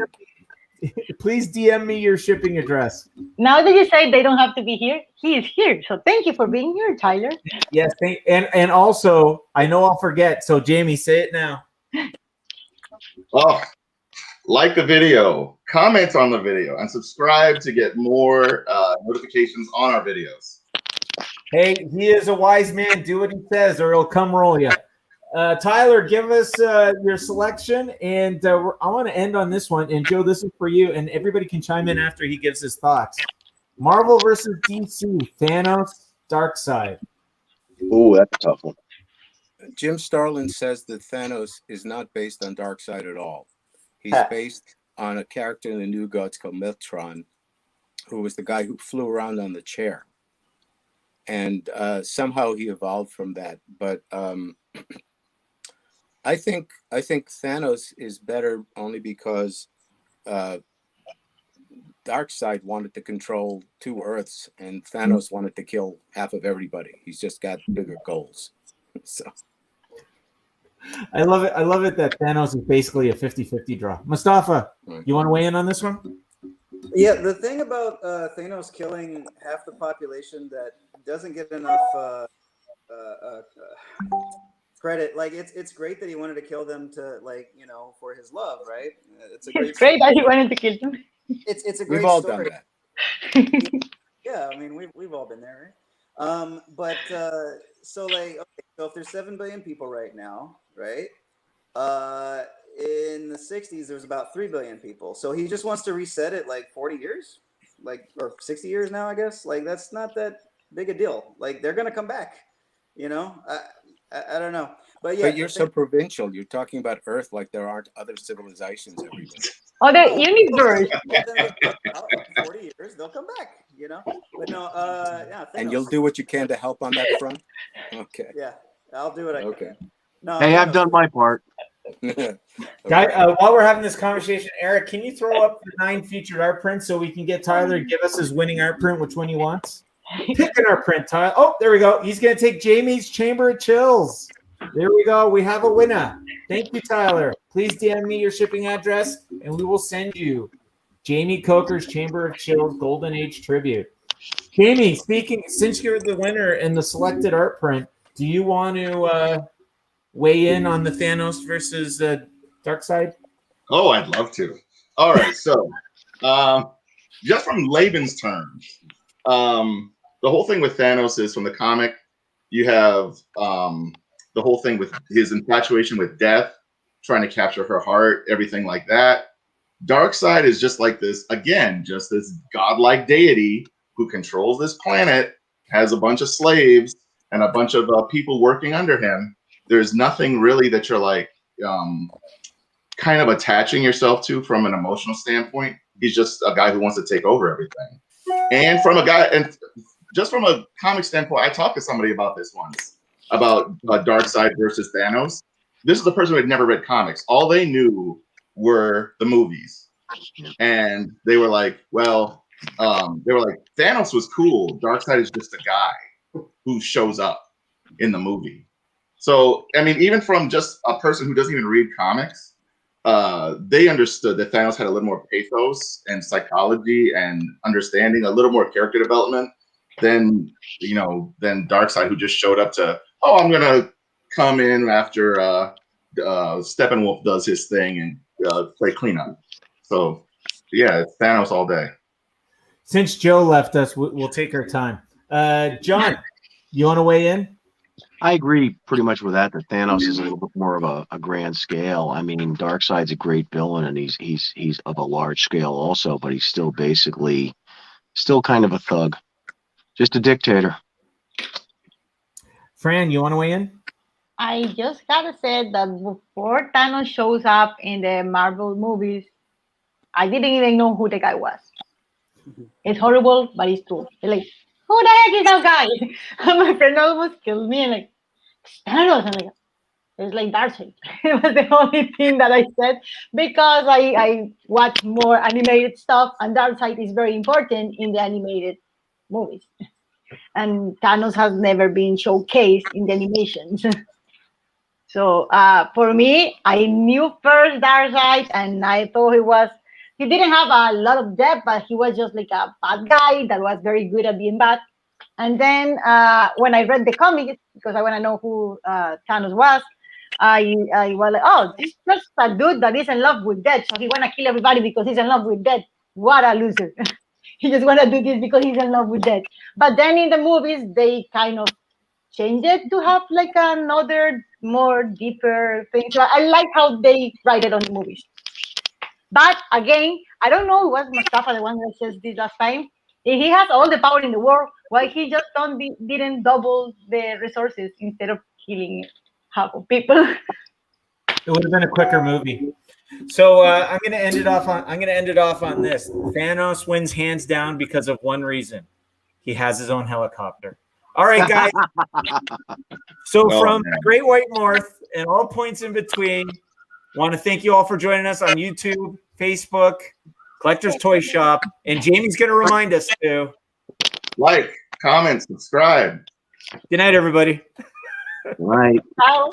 Please DM me your shipping address. Now that you say they don't have to be here, he is here. So thank you for being here, Tyler. Yes, and also, I know I'll forget. So Jamie, say it now. Oh, like the video, comment on the video, and subscribe to get more notifications on our videos. Hey, he is a wise man. Do what he says, or he'll come roll you. Tyler, give us your selection, and I want to end on this one. And Joe, this is for you, and everybody can chime in after he gives his thoughts. Marvel versus DC, Thanos, Darkseid. Oh, that's a tough one. Jim Starlin says that Thanos is not based on Darkseid at all. He's based on a character in the New Gods called Meltron, who was the guy who flew around on the chair. And somehow he evolved from that. But I think Thanos is better only because Darkseid wanted to control 2 Earths, and Thanos wanted to kill half of everybody. He's just got bigger goals. So I love it. I love it that Thanos is basically a 50-50 draw. Mustafa, you want to weigh in on this one? Yeah, the thing about Thanos killing half the population that doesn't get enough credit. Like it's great that he wanted to kill them to for his love, right? It's great that he wanted to kill them. It's a great We've all story. done that. Yeah, I mean we've all been there, right? So if there's 7 billion people right now, right? In the 60s there was about 3 billion people. So he just wants to reset it like 40 years, or 60 years now, I guess. Like that's not that big a deal. Like they're gonna come back, I don't know. But yeah. But you're so provincial. You're talking about Earth like there aren't other civilizations everywhere. Oh, the universe. 40 years, they'll come back, But no, yeah. Thanos. And you'll do what you can to help on that front? Okay. Yeah, I'll do what I can. No, Hey, I've done my part. Okay. While we're having this conversation, Eric, can you throw up the 9 featured art prints so we can get Tyler to give us his winning art print, which one he wants? Pick an art print, Tyler. Oh, there we go. He's going to take Jamie's Chamber of Chills. There we go. We have a winner. Thank you, Tyler. Please DM me your shipping address, and we will send you Jamie Coker's Chamber of Chills Golden Age Tribute. Jamie, since you're the winner in the selected art print, do you want to weigh in on the Thanos versus Darkseid? Oh, I'd love to. All right, so just from layman's terms, the whole thing with Thanos is from the comic, you have the whole thing with his infatuation with death, trying to capture her heart, everything like that. Darkseid is just like this, again, just this godlike deity who controls this planet, has a bunch of slaves and a bunch of people working under him. There's nothing really that you're like kind of attaching yourself to from an emotional standpoint. He's just a guy who wants to take over everything. And just from a comic standpoint, I talked to somebody about this once, about Darkseid versus Thanos. This is a person who had never read comics. All they knew were the movies. And they were like, Thanos was cool. Darkseid is just a guy who shows up in the movie. So, I mean, even from just a person who doesn't even read comics, they understood that Thanos had a little more pathos and psychology and understanding, a little more character development than Darkseid, who just showed up to, I'm going to come in after Steppenwolf does his thing and play cleanup. So, yeah, it's Thanos all day. Since Joe left us, we'll take our time. John, you want to weigh in? I agree pretty much with that Thanos is a little bit more of a grand scale. I mean, Darkseid's a great villain, and he's of a large scale also, but he's still kind of a thug, just a dictator. Fran, you want to weigh in? I just gotta say that before Thanos shows up in the Marvel movies, I didn't even know who the guy was. It's horrible, but it's true. Like, who the heck is that guy? And my friend almost killed me and like, Thanos. I'm like, it's like Darkseid. It was the only thing that I said because I watch more animated stuff, and Darkseid is very important in the animated movies. And Thanos has never been showcased in the animations. So for me, I knew first Darkseid, and I thought he didn't have a lot of depth, but he was just like a bad guy that was very good at being bad. And then when I read the comics, because I want to know who Thanos was, I was like, oh, this is just a dude that is in love with death. So he want to kill everybody because he's in love with death. What a loser. He just want to do this because he's in love with death. But then in the movies, they kind of change it to have like another more deeper thing. So I like how they write it on the movies. But again, I don't know, it was Mustafa the one that says this last time. If he has all the power in the world, why he just didn't double the resources instead of killing half of people? It would have been a quicker movie. So I'm gonna end it off on this. Thanos wins hands down because of one reason. He has his own helicopter. All right, guys. So from the Great White North and all points in between, want to thank you all for joining us on YouTube, Facebook, Collector's Toy Shop, and Jamie's going to remind us to like, comment, subscribe. Good night, everybody. Right. Ciao.